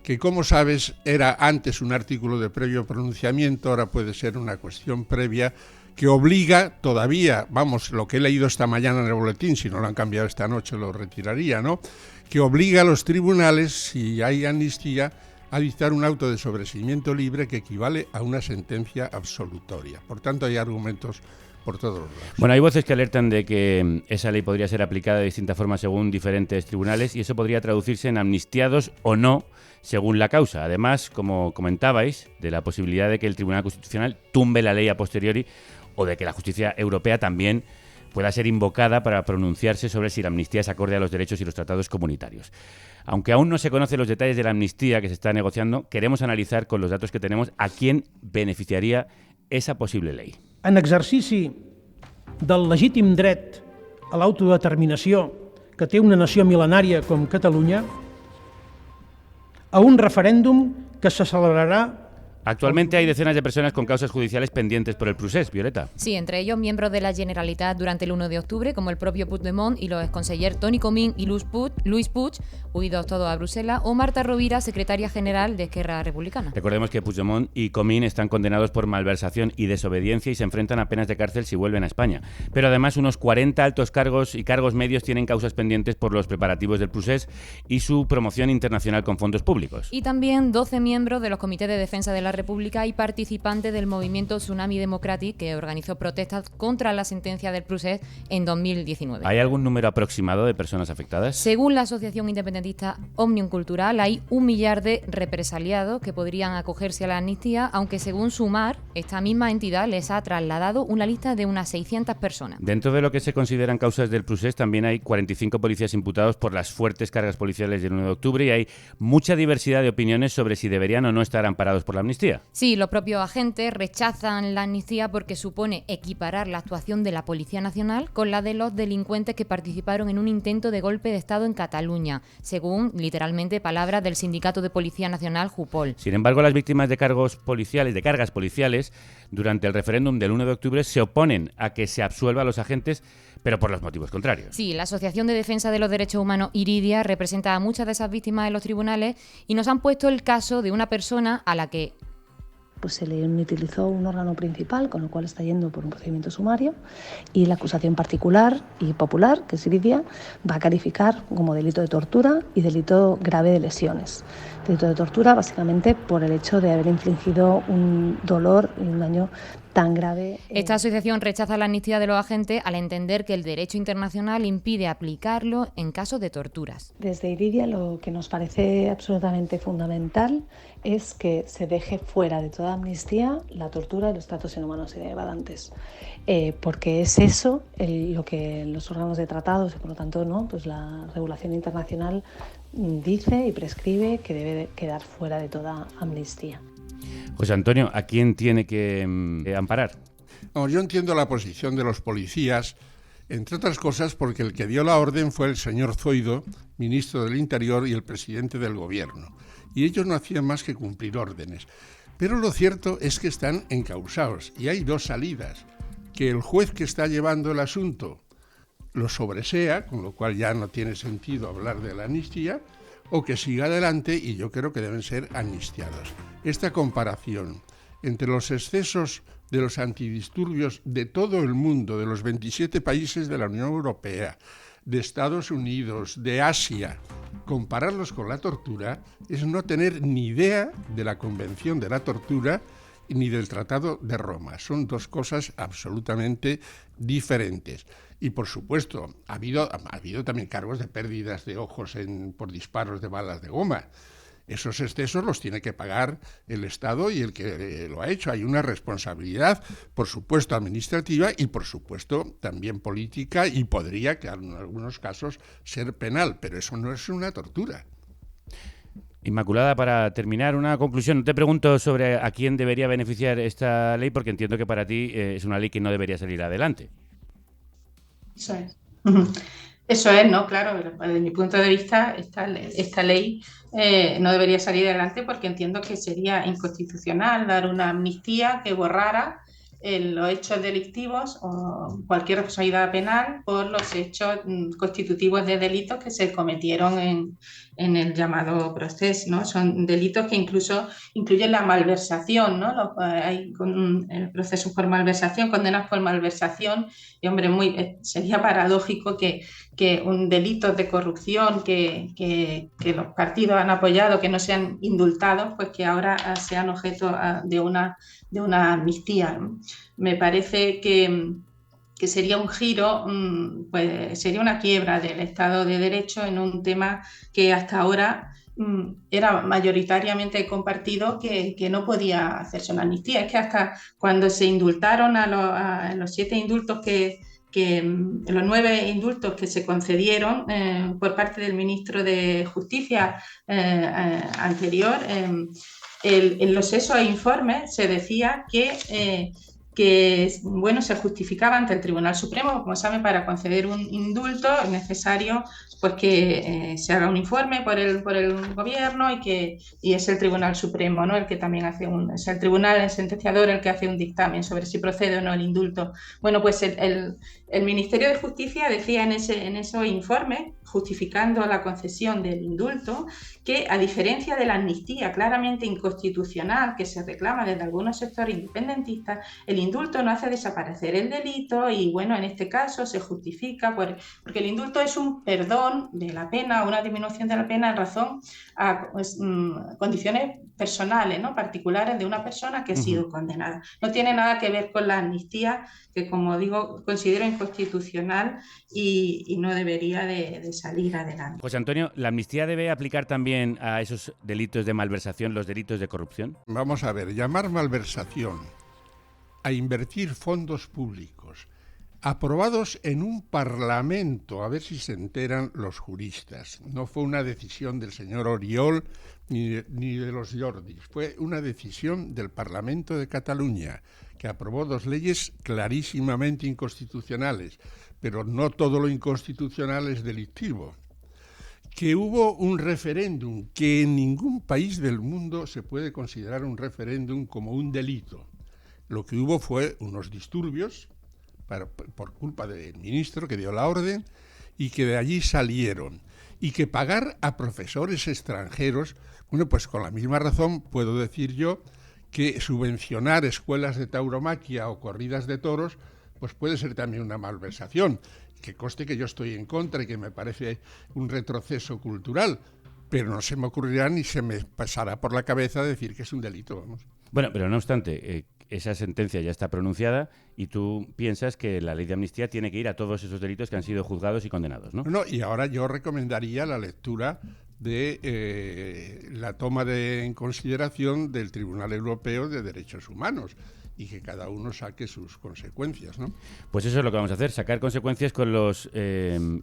que, como sabes, era antes un artículo de previo pronunciamiento, ahora puede ser una cuestión previa, que obliga todavía, lo que he leído esta mañana en el boletín, si no lo han cambiado esta noche lo retiraría, ¿no?, que obliga a los tribunales, si hay amnistía, a dictar un auto de sobreseimiento libre que equivale a una sentencia absolutoria. Por tanto, hay argumentos por todos los lados. Bueno, hay voces que alertan de que esa ley podría ser aplicada de distinta forma según diferentes tribunales y eso podría traducirse en amnistiados o no según la causa. Además, como comentabais, de la posibilidad de que el Tribunal Constitucional tumbe la ley a posteriori o de que la justicia europea también pueda ser invocada para pronunciarse sobre si la amnistía es acorde a los derechos y los tratados comunitarios. Aunque aún no se conocen los detalles de la amnistía que se está negociando, queremos analizar con los datos que tenemos a quién beneficiaría esa posible ley. En exercici del legítim dret a l'autodeterminació que té una nació mil·lenària com Catalunya, a un referèndum que se celebrarà. Actualmente hay decenas de personas con causas judiciales pendientes por el procés, Violeta. Sí, entre ellos miembros de la Generalitat durante el 1 de octubre, como el propio Puigdemont y los exconsellers Toni Comín y Luis Puig, huidos todos a Bruselas, o Marta Rovira, secretaria general de Esquerra Republicana. Recordemos que Puigdemont y Comín están condenados por malversación y desobediencia y se enfrentan a penas de cárcel si vuelven a España. Pero además unos 40 altos cargos y cargos medios tienen causas pendientes por los preparativos del procés y su promoción internacional con fondos públicos. Y también 12 miembros de los comités de defensa de la República y participantes del movimiento Tsunami Democratic que organizó protestas contra la sentencia del procés en 2019. ¿Hay algún número aproximado de personas afectadas? Según la asociación independentista Òmnium Cultural, hay 1 millar de represaliados que podrían acogerse a la amnistía, aunque según Sumar, esta misma entidad les ha trasladado una lista de unas 600 personas. Dentro de lo que se consideran causas del procés también hay 45 policías imputados por las fuertes cargas policiales del 1 de octubre y hay mucha diversidad de opiniones sobre si deberían o no estar amparados por la amnistía. Sí, los propios agentes rechazan la amnistía porque supone equiparar la actuación de la Policía Nacional con la de los delincuentes que participaron en un intento de golpe de Estado en Cataluña, según, literalmente, palabras del Sindicato de Policía Nacional, Jupol. Sin embargo, las víctimas de cargas policiales, durante el referéndum del 1 de octubre se oponen a que se absuelva a los agentes, pero por los motivos contrarios. Sí, la Asociación de Defensa de los Derechos Humanos, Iridia, representa a muchas de esas víctimas en los tribunales y nos han puesto el caso de una persona a la que pues se le utilizó un órgano principal, con lo cual está yendo por un procedimiento sumario, y la acusación particular y popular, que es Iridia, va a calificar como delito de tortura y delito grave de lesiones. Delito de tortura, básicamente, por el hecho de haber infligido un dolor y un daño tan grave. Esta asociación rechaza la amnistía de los agentes al entender que el derecho internacional impide aplicarlo en casos de torturas. Desde Iridia lo que nos parece absolutamente fundamental es que se deje fuera de toda amnistía la tortura y los tratos inhumanos y degradantes, porque es eso lo que los órganos de tratados y por lo tanto ¿no? pues la regulación internacional dice y prescribe que debe quedar fuera de toda amnistía. José Antonio, ¿a quién tiene que amparar? No, yo entiendo la posición de los policías, entre otras cosas porque el que dio la orden fue el señor Zoido, ministro del Interior y el presidente del Gobierno, y ellos no hacían más que cumplir órdenes. Pero lo cierto es que están encausados y hay dos salidas: que el juez que está llevando el asunto lo sobresea, con lo cual ya no tiene sentido hablar de la amnistía, o que siga adelante, y yo creo que deben ser amnistiados. Esta comparación entre los excesos de los antidisturbios de todo el mundo, de los 27 países de la Unión Europea, de Estados Unidos, de Asia, compararlos con la tortura es no tener ni idea de la Convención de la Tortura ni del Tratado de Roma. Son dos cosas absolutamente diferentes. Y por supuesto, ha habido también cargos de pérdidas de ojos por disparos de balas de goma. Esos excesos los tiene que pagar el Estado y el que lo ha hecho. Hay una responsabilidad, por supuesto, administrativa y, por supuesto, también política, y podría, que en algunos casos, ser penal, pero eso no es una tortura. Inmaculada, para terminar, una conclusión. No te pregunto sobre a quién debería beneficiar esta ley, porque entiendo que para ti es una ley que no debería salir adelante. Eso es. Eso es, ¿no? Claro, desde mi punto de vista, esta ley no debería salir adelante porque entiendo que sería inconstitucional dar una amnistía que borrara los hechos delictivos o cualquier responsabilidad penal por los hechos constitutivos de delitos que se cometieron en el llamado proceso, ¿no? Son delitos que incluso incluyen la malversación, ¿no? Hay procesos por malversación, condenas por malversación, y hombre, sería paradójico que un delito de corrupción que los partidos han apoyado, que no sean indultados, pues que ahora sean objeto de una amnistía, ¿no? Me parece que sería un giro, pues sería una quiebra del Estado de Derecho en un tema que hasta ahora era mayoritariamente compartido, que no podía hacerse una amnistía. Es que hasta cuando se indultaron a los 7 indultos los 9 indultos que se concedieron por parte del ministro de Justicia anterior, en los esos informes se decía que se justificaba ante el Tribunal Supremo. Como saben, para conceder un indulto es necesario pues que se haga un informe por el gobierno y es el Tribunal Supremo, ¿no? El que también es el tribunal sentenciador el que hace un dictamen sobre si procede o no el indulto. Bueno, pues el Ministerio de Justicia decía en esos informes, justificando la concesión del indulto, que a diferencia de la amnistía claramente inconstitucional que se reclama desde algunos sectores independentistas, el indulto no hace desaparecer el delito y, bueno, en este caso se justifica porque el indulto es un perdón de la pena, una disminución de la pena en razón a condiciones personales, ¿no? Particulares de una persona que ha sido condenada. No tiene nada que ver con la amnistía, que, como digo, considero inconstitucional y no debería de salir adelante. José Antonio, ¿la amnistía debe aplicar también a esos delitos de malversación, los delitos de corrupción? Vamos a ver, llamar malversación a invertir fondos públicos aprobados en un parlamento, a ver si se enteran los juristas. No fue una decisión del señor Oriol ni de los Jordis, fue una decisión del Parlamento de Cataluña, que aprobó 2 leyes clarísimamente inconstitucionales, pero no todo lo inconstitucional es delictivo. Que hubo un referéndum, que en ningún país del mundo se puede considerar un referéndum como un delito. Lo que hubo fue unos disturbios por culpa del ministro que dio la orden y que de allí salieron. Y que pagar a profesores extranjeros, bueno, pues con la misma razón puedo decir yo que subvencionar escuelas de tauromaquia o corridas de toros, pues puede ser también una malversación. Que conste que yo estoy en contra y que me parece un retroceso cultural, pero no se me ocurrirá ni se me pasará por la cabeza decir que es un delito, vamos. Bueno, pero no obstante, esa sentencia ya está pronunciada y tú piensas que la ley de amnistía tiene que ir a todos esos delitos que han sido juzgados y condenados, ¿no? No, y ahora yo recomendaría la lectura de la toma en consideración del Tribunal Europeo de Derechos Humanos y que cada uno saque sus consecuencias, ¿no? Pues eso es lo que vamos a hacer, sacar consecuencias con los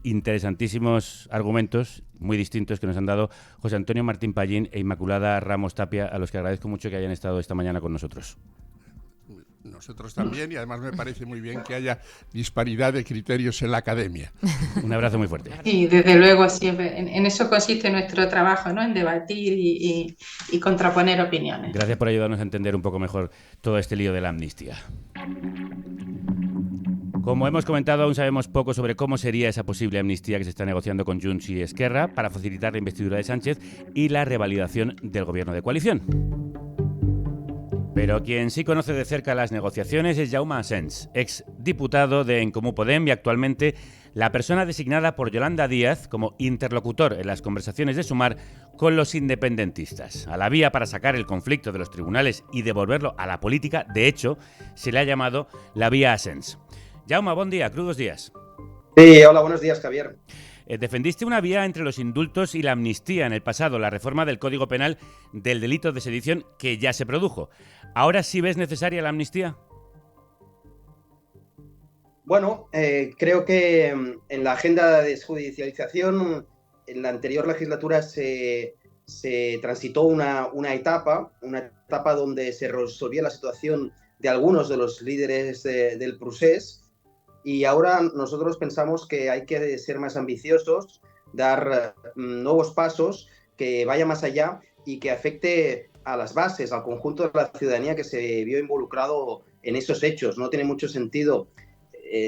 interesantísimos argumentos muy distintos que nos han dado José Antonio Martín Pallín e Inmaculada Ramos Tapia, a los que agradezco mucho que hayan estado esta mañana con nosotros. Nosotros también, y además me parece muy bien que haya disparidad de criterios en la academia. Un abrazo muy fuerte. Y desde luego siempre en eso consiste nuestro trabajo, ¿no? En debatir y contraponer opiniones. Gracias por ayudarnos a entender un poco mejor todo este lío de la amnistía. Como hemos comentado, aún sabemos poco sobre cómo sería esa posible amnistía que se está negociando con Junts y Esquerra para facilitar la investidura de Sánchez y la revalidación del gobierno de coalición. Pero quien sí conoce de cerca las negociaciones es Jaume Asens, exdiputado de En Comú Podem y actualmente la persona designada por Yolanda Díaz como interlocutor en las conversaciones de Sumar con los independentistas. A la vía para sacar el conflicto de los tribunales y devolverlo a la política, de hecho, se le ha llamado la vía Asens. Jaume, buen día, crudos días. Sí, hola, buenos días, Javier. Defendiste una vía entre los indultos y la amnistía en el pasado, la reforma del Código Penal del delito de sedición que ya se produjo. ¿Ahora sí ves necesaria la amnistía? Bueno, creo que en la agenda de desjudicialización, en la anterior legislatura se transitó una etapa donde se resolvía la situación de algunos de los líderes del procés. Y ahora nosotros pensamos que hay que ser más ambiciosos, dar nuevos pasos, que vaya más allá y que afecte a las bases, al conjunto de la ciudadanía que se vio involucrado en esos hechos. No tiene mucho sentido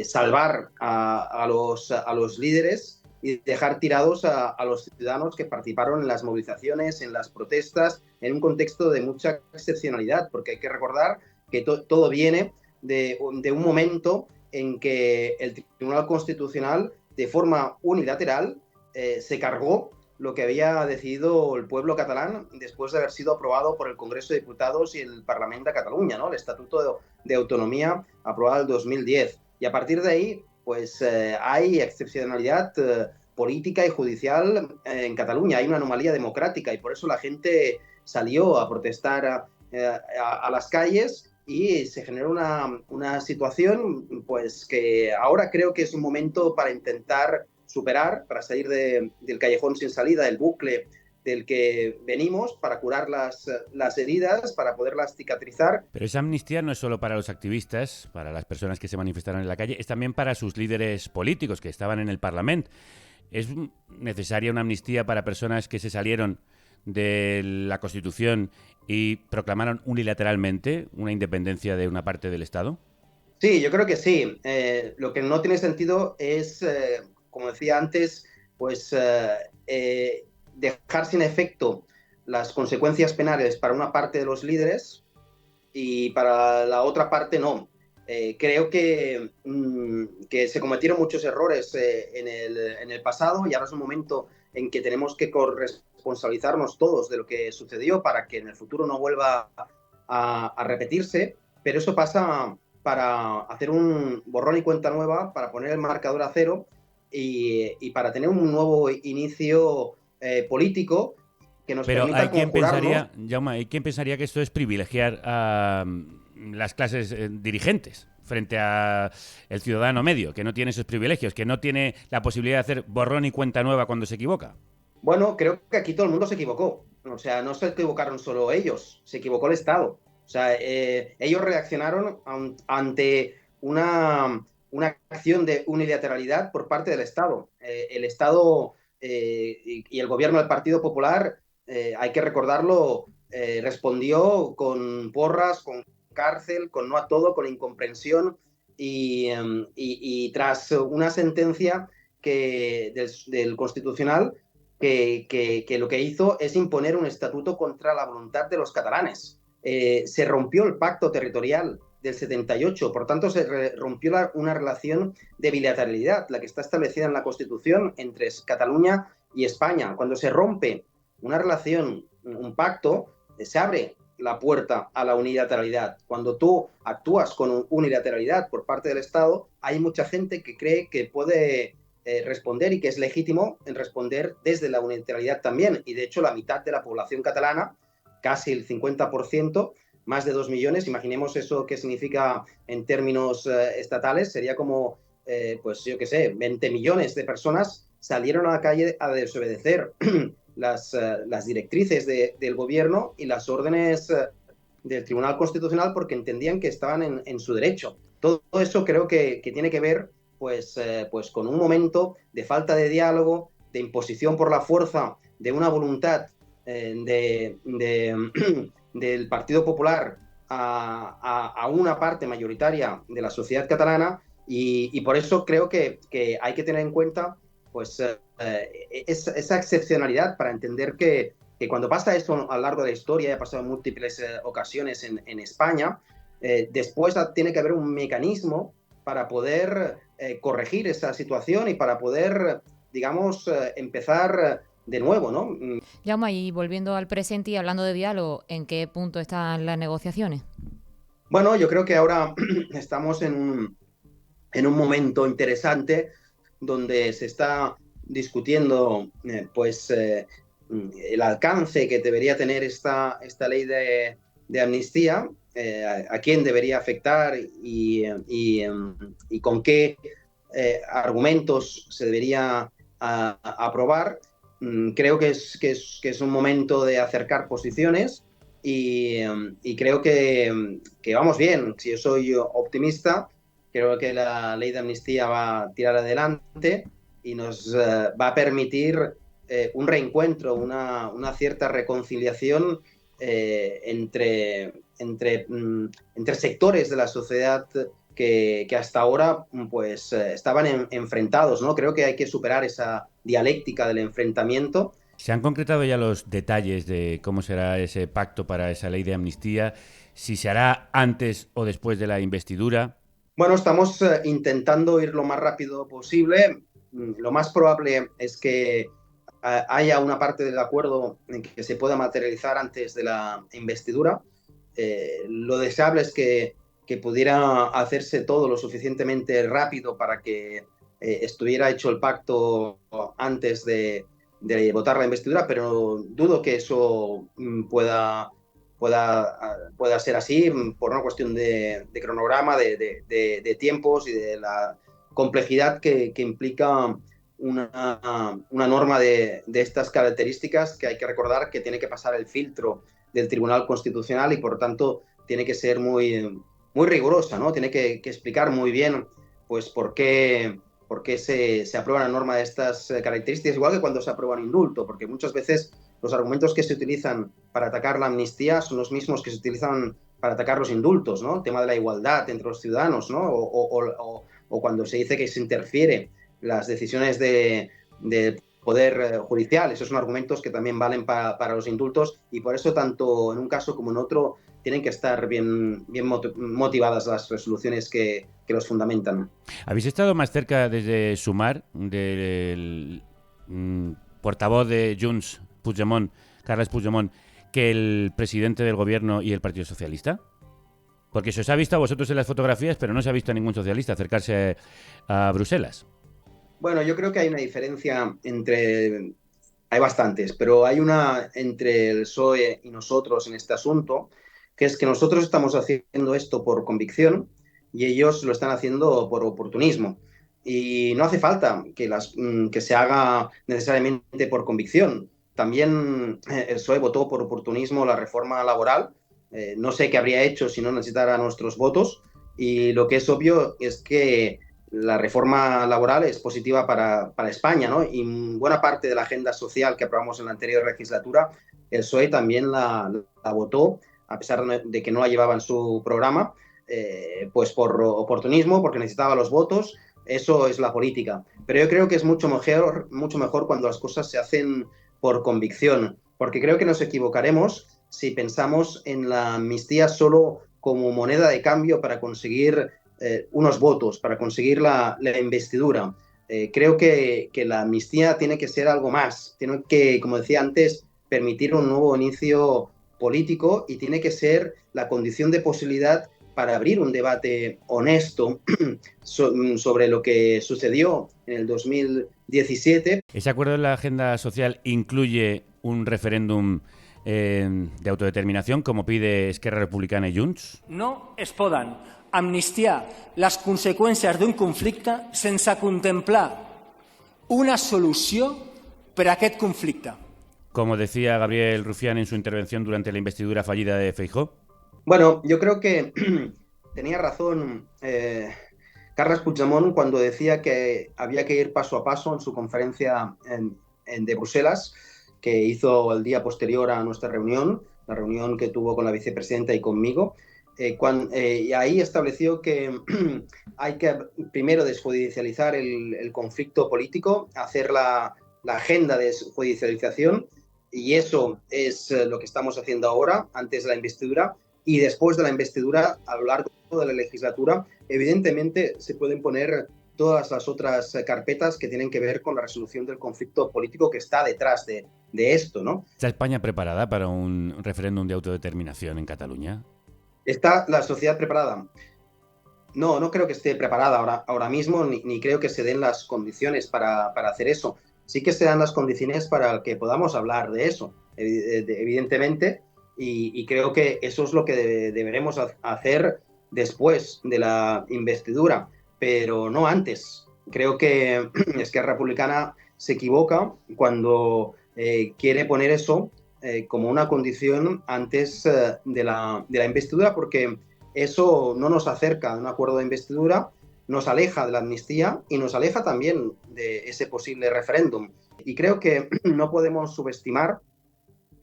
salvar a los líderes y dejar tirados a los ciudadanos que participaron en las movilizaciones, en las protestas, en un contexto de mucha excepcionalidad, porque hay que recordar que todo viene de un momento en que el Tribunal Constitucional, de forma unilateral, se cargó lo que había decidido el pueblo catalán después de haber sido aprobado por el Congreso de Diputados y el Parlamento de Cataluña, ¿no? El Estatuto de Autonomía aprobado en 2010. Y a partir de ahí, pues hay excepcionalidad política y judicial en Cataluña. Hay una anomalía democrática y por eso la gente salió a protestar a las calles. Y se generó una situación pues que ahora creo que es un momento para intentar superar, para salir del callejón sin salida, del bucle del que venimos, para curar las heridas, para poderlas cicatrizar. Pero esa amnistía no es solo para los activistas, para las personas que se manifestaron en la calle, es también para sus líderes políticos que estaban en el Parlamento. ¿Es necesaria una amnistía para personas que se salieron de la Constitución y proclamaron unilateralmente una independencia de una parte del Estado? Sí, yo creo que sí. Lo que no tiene sentido es, como decía antes, pues dejar sin efecto las consecuencias penales para una parte de los líderes y para la otra parte no. Creo que se cometieron muchos errores en el pasado y ahora es un momento en que tenemos que corresponsabilizarnos todos de lo que sucedió para que en el futuro no vuelva a repetirse, pero eso pasa para hacer un borrón y cuenta nueva, para poner el marcador a cero y para tener un nuevo inicio político que nos permita conjurarnos. Jaume, hay quien pensaría que esto es privilegiar a las clases dirigentes frente a el ciudadano medio, que no tiene esos privilegios, que no tiene la posibilidad de hacer borrón y cuenta nueva cuando se equivoca. Bueno, creo que aquí todo el mundo se equivocó. O sea, no se equivocaron solo ellos, se equivocó el Estado. O sea, ellos reaccionaron ante una acción de unilateralidad por parte del Estado. El Estado y el gobierno del Partido Popular, hay que recordarlo, respondió con porras, con cárcel, con no a todo, con incomprensión y tras una sentencia del Constitucional que lo que hizo es imponer un estatuto contra la voluntad de los catalanes. Se rompió el pacto territorial del 78, por tanto se rompió una relación de bilateralidad, la que está establecida en la Constitución entre Cataluña y España. Cuando se rompe una relación, un pacto, se abre la puerta a la unilateralidad. Cuando tú actúas con unilateralidad por parte del Estado, hay mucha gente que cree que puede responder y que es legítimo en responder desde la unilateralidad también. Y de hecho la mitad de la población catalana, casi el 50%, más de 2 millones, imaginemos eso qué significa en términos estatales, sería como, pues yo qué sé, 20 millones de personas salieron a la calle a desobedecer las directrices del gobierno y las órdenes del Tribunal Constitucional porque entendían que estaban en su derecho. Todo eso creo que tiene que ver pues con un momento de falta de diálogo, de imposición por la fuerza, de una voluntad del Partido Popular a una parte mayoritaria de la sociedad catalana y por eso creo que hay que tener en cuenta pues esa excepcionalidad para entender que cuando pasa esto a lo largo de la historia, ha pasado en múltiples ocasiones en España, después tiene que haber un mecanismo para poder corregir esa situación y para poder, digamos, empezar de nuevo, ¿no? Jaume, y volviendo al presente y hablando de diálogo, ¿en qué punto están las negociaciones? Bueno, yo creo que ahora estamos en un momento interesante donde se está discutiendo el alcance que debería tener esta ley de amnistía, a quién debería afectar y con qué argumentos se debería aprobar. Creo que es un momento de acercar posiciones y creo que vamos bien. Si yo soy optimista, creo que la ley de amnistía va a tirar adelante y nos va a permitir un reencuentro, una cierta reconciliación entre sectores de la sociedad que hasta ahora pues estaban enfrentados, ¿no? Creo que hay que superar esa dialéctica del enfrentamiento. ¿Se han concretado ya los detalles de cómo será ese pacto para esa ley de amnistía? ¿Si se hará antes o después de la investidura? Bueno, estamos intentando ir lo más rápido posible. Lo más probable es que haya una parte del acuerdo en que se pueda materializar antes de la investidura. Lo deseable es que pudiera hacerse todo lo suficientemente rápido para que estuviera hecho el pacto antes de votar la investidura, pero dudo que eso pueda ser así por una cuestión de cronograma, de tiempos y de la complejidad que implica una norma de estas características, que hay que recordar que tiene que pasar el filtro del Tribunal Constitucional y por tanto tiene que ser muy rigurosa, ¿no? Tiene que explicar muy bien pues por qué se aprueba una norma de estas características, igual que cuando se aprueba un indulto, porque muchas veces los argumentos que se utilizan para atacar la amnistía son los mismos que se utilizan para atacar los indultos, ¿no? El tema de la igualdad entre los ciudadanos, ¿no? O cuando se dice que se interfiere las decisiones del Poder Judicial. Esos son argumentos que también valen para los indultos y por eso tanto en un caso como en otro tienen que estar bien motivadas las resoluciones que los fundamentan. ¿Habéis estado más cerca desde Sumar del portavoz de Junts, Puigdemont, Carles Puigdemont, que el presidente del gobierno y el Partido Socialista? Porque se os ha visto a vosotros en las fotografías, pero no se ha visto a ningún socialista acercarse a Bruselas. Bueno, yo creo que hay una diferencia hay bastantes, pero hay una entre el PSOE y nosotros en este asunto, que es que nosotros estamos haciendo esto por convicción y ellos lo están haciendo por oportunismo. Y no hace falta que se haga necesariamente por convicción. También el PSOE votó por oportunismo la reforma laboral. No sé qué habría hecho si no necesitara nuestros votos. Y lo que es obvio es que la reforma laboral es positiva para España, ¿no? Y buena parte de la agenda social que aprobamos en la anterior legislatura, el PSOE también la votó, a pesar de que no la llevaba en su programa, pues por oportunismo, porque necesitaba los votos. Eso es la política. Pero yo creo que es mucho mejor cuando las cosas se hacen por convicción, porque creo que nos equivocaremos si pensamos en la amnistía solo como moneda de cambio para conseguir unos votos, para conseguir la investidura. Creo que la amnistía tiene que ser algo más, tiene que, como decía antes, permitir un nuevo inicio político y tiene que ser la condición de posibilidad para abrir un debate honesto sobre lo que sucedió en el 2017. ¿Ese acuerdo en la agenda social incluye un referéndum de autodeterminación, como pide Esquerra Republicana i Junts? No es poden amnistiar les conseqüències d'un conflicte sense contemplar una solució per a aquest conflicte. Como decía Gabriel Rufián en su intervención durante la investidura fallida de Feijóo. Bueno, yo creo que tenía razón Carles Puigdemont cuando decía que había que ir paso a paso en su conferencia de Bruselas, que hizo el día posterior a nuestra reunión, la reunión que tuvo con la vicepresidenta y conmigo, y ahí estableció que hay que primero desjudicializar el conflicto político, hacer la agenda de desjudicialización, y eso es lo que estamos haciendo ahora, antes de la investidura, y después de la investidura, a lo largo de la legislatura, evidentemente se pueden poner todas las otras carpetas que tienen que ver con la resolución del conflicto político que está detrás de esto, ¿no? ¿Está España preparada para un referéndum de autodeterminación en Cataluña? ¿Está la sociedad preparada? No creo que esté preparada ahora mismo, ni creo que se den las condiciones para hacer eso. Sí que se dan las condiciones para que podamos hablar de eso, evidentemente, y creo que eso es lo que deberemos hacer después de la investidura, pero no antes. Creo que Esquerra Republicana se equivoca cuando quiere poner eso como una condición antes de la investidura, porque eso no nos acerca a un acuerdo de investidura, nos aleja de la amnistía y nos aleja también de ese posible referéndum. Y creo que no podemos subestimar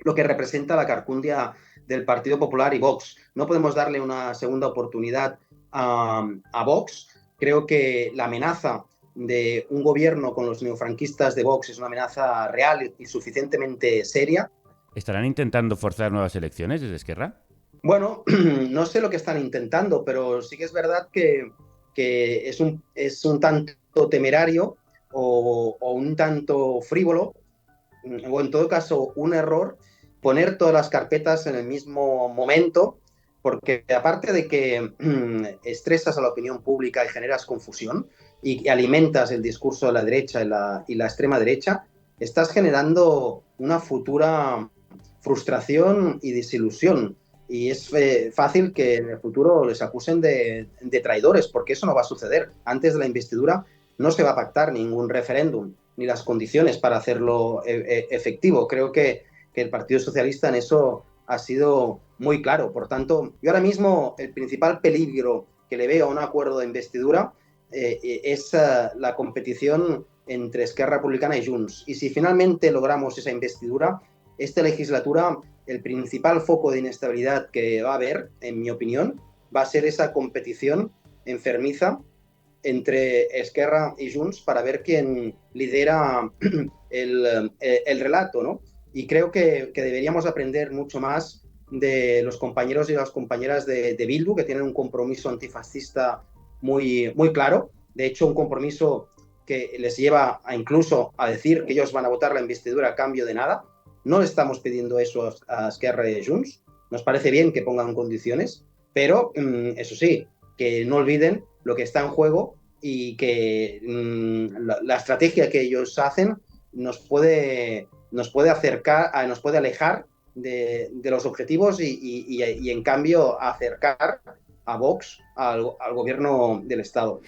lo que representa la carcundia del Partido Popular y Vox. No podemos darle una segunda oportunidad a Vox. Creo que la amenaza de un gobierno con los neofranquistas de Vox es una amenaza real y suficientemente seria. ¿Estarán intentando forzar nuevas elecciones desde Esquerra? Bueno, no sé lo que están intentando, pero sí que es verdad que es un tanto temerario o un tanto frívolo, o en todo caso un error, poner todas las carpetas en el mismo momento, porque aparte de que estresas a la opinión pública y generas confusión y alimentas el discurso de la derecha y la extrema derecha, estás generando una futura frustración y desilusión. Y es fácil que en el futuro les acusen de traidores, porque eso no va a suceder. Antes de la investidura no se va a pactar ningún referéndum, ni las condiciones para hacerlo efectivo. Creo que el Partido Socialista en eso ha sido muy claro. Por tanto, yo ahora mismo el principal peligro que le veo a un acuerdo de investidura es la competición entre Esquerra Republicana y Junts. Y si finalmente logramos esa investidura, esta legislatura, el principal foco de inestabilidad que va a haber, en mi opinión, va a ser esa competición enfermiza entre Esquerra y Junts para ver quién lidera el relato, ¿no? Y creo que deberíamos aprender mucho más de los compañeros y las compañeras de Bildu, que tienen un compromiso antifascista muy, muy claro. De hecho, un compromiso que les lleva incluso a decir que ellos van a votar la investidura a cambio de nada. No le estamos pidiendo eso a Esquerra y Junts. Nos parece bien que pongan condiciones, pero eso sí, que no olviden lo que está en juego y que la estrategia que ellos hacen nos puede acercar, nos puede alejar de los objetivos y en cambio acercar a Vox al gobierno del Estado.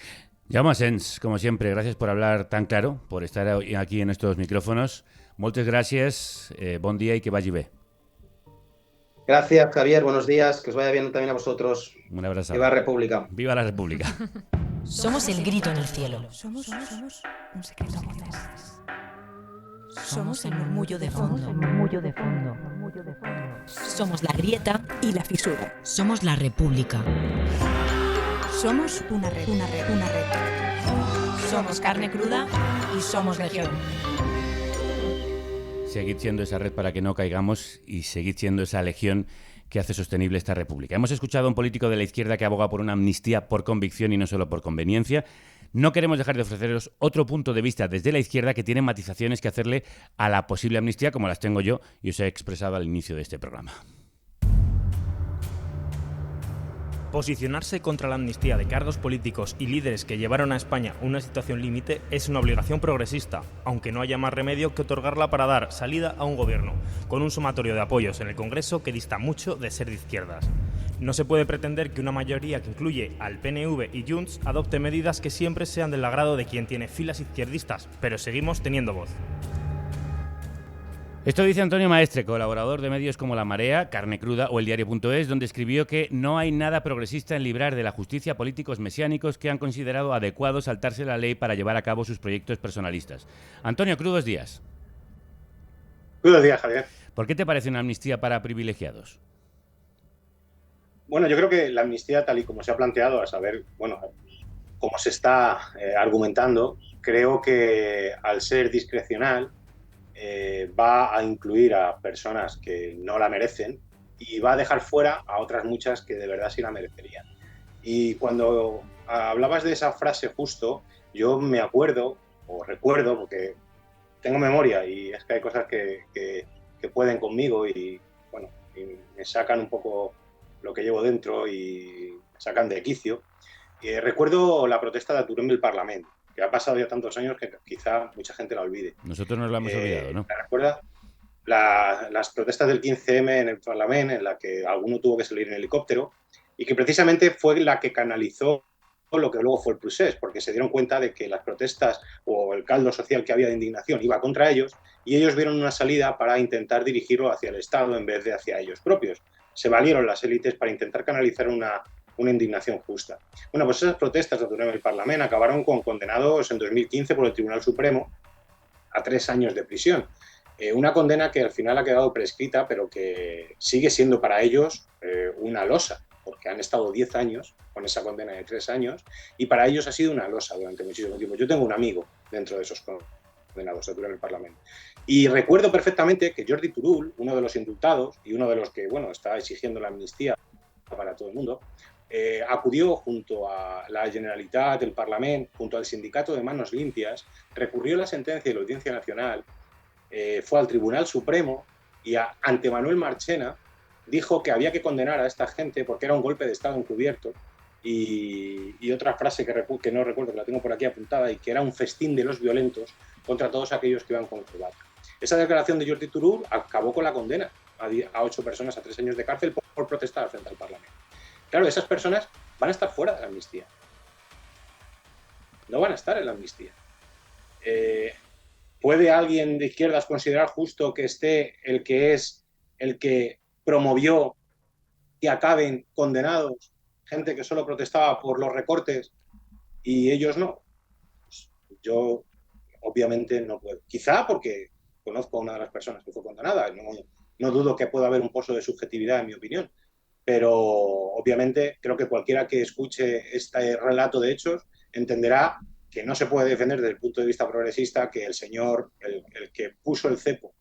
Jaume Asens, como siempre, gracias por hablar tan claro, por estar aquí en estos micrófonos. Moltes gràcies, bon día y que vagi bé. Gracias, Javier, buenos días, que os vaya bien también a vosotros. Un abrazo. Viva la República. Viva la República. Somos el grito en el cielo. Somos un secreto a voces. Somos el murmullo de fondo. Somos la grieta y la fisura. Somos la república. Somos una red. Somos carne cruda y somos legión. Seguid siendo esa red para que no caigamos y seguid siendo esa legión que hace sostenible esta república. Hemos escuchado a un político de la izquierda que aboga por una amnistía por convicción y no solo por conveniencia. No queremos dejar de ofreceros otro punto de vista desde la izquierda que tiene matizaciones que hacerle a la posible amnistía, como las tengo yo y os he expresado al inicio de este programa. Posicionarse contra la amnistía de cargos políticos y líderes que llevaron a España a una situación límite es una obligación progresista, aunque no haya más remedio que otorgarla para dar salida a un gobierno, con un sumatorio de apoyos en el Congreso que dista mucho de ser de izquierdas. No se puede pretender que una mayoría que incluye al PNV y Junts adopte medidas que siempre sean del agrado de quien tiene filas izquierdistas, pero seguimos teniendo voz. Esto dice Antonio Maestre, colaborador de medios como La Marea, Carne Cruda o eldiario.es, donde escribió que no hay nada progresista en librar de la justicia políticos mesiánicos que han considerado adecuado saltarse la ley para llevar a cabo sus proyectos personalistas. Antonio, crudos días. Crudos días, Javier. ¿Por qué te parece una amnistía para privilegiados? Bueno, yo creo que la amnistía, tal y como se ha planteado, a saber, bueno, cómo se está argumentando, creo que al ser discrecional, va a incluir a personas que no la merecen y va a dejar fuera a otras muchas que de verdad sí la merecerían. Y cuando hablabas de esa frase justo, yo me acuerdo, o recuerdo, porque tengo memoria y es que hay cosas que pueden conmigo y, bueno, y me sacan un poco lo que llevo dentro y me sacan de quicio. Recuerdo la protesta de Aturén del Parlamento, que ha pasado ya tantos años que quizá mucha gente la olvide. Nosotros nos la hemos olvidado, ¿no? ¿Recuerda? Las protestas del 15M en el Parlamento, en la que alguno tuvo que salir en helicóptero, y que precisamente fue la que canalizó lo que luego fue el procés, porque se dieron cuenta de que las protestas o el caldo social que había de indignación iba contra ellos, y ellos vieron una salida para intentar dirigirlo hacia el Estado en vez de hacia ellos propios. Se valieron las élites para intentar canalizar una indignación justa. Bueno, pues esas protestas de Aturén en el Parlamento acabaron con condenados en 2015 por el Tribunal Supremo a 3 años de prisión. Una condena que al final ha quedado prescrita, pero que sigue siendo para ellos una losa, porque han estado 10 años con esa condena de 3 años, y para ellos ha sido una losa durante muchísimo tiempo. Yo tengo un amigo dentro de esos condenados de Aturén en el Parlamento. Y recuerdo perfectamente que Jordi Turull, uno de los indultados y uno de los que, bueno, está exigiendo la amnistía para todo el mundo, acudió junto a la Generalitat, el Parlamento, junto al sindicato de Manos Limpias, recurrió la sentencia de la Audiencia Nacional, fue al Tribunal Supremo y ante Manuel Marchena dijo que había que condenar a esta gente porque era un golpe de Estado encubierto y otra frase que no recuerdo, que la tengo por aquí apuntada, y que era un festín de los violentos contra todos aquellos que iban con corbata. Esa declaración de Jordi Turull acabó con la condena a 8 personas a 3 años de cárcel por protestar frente al Parlamento. Claro, esas personas van a estar fuera de la amnistía. No van a estar en la amnistía. ¿Puede alguien de izquierdas considerar justo que esté el que promovió que acaben condenados gente que solo protestaba por los recortes y ellos no? Pues yo obviamente no puedo. Quizá porque conozco a una de las personas que fue condenada. No dudo que pueda haber un pozo de subjetividad en mi opinión. Pero obviamente creo que cualquiera que escuche este relato de hechos entenderá que no se puede defender desde el punto de vista progresista que el señor, el que puso el cepo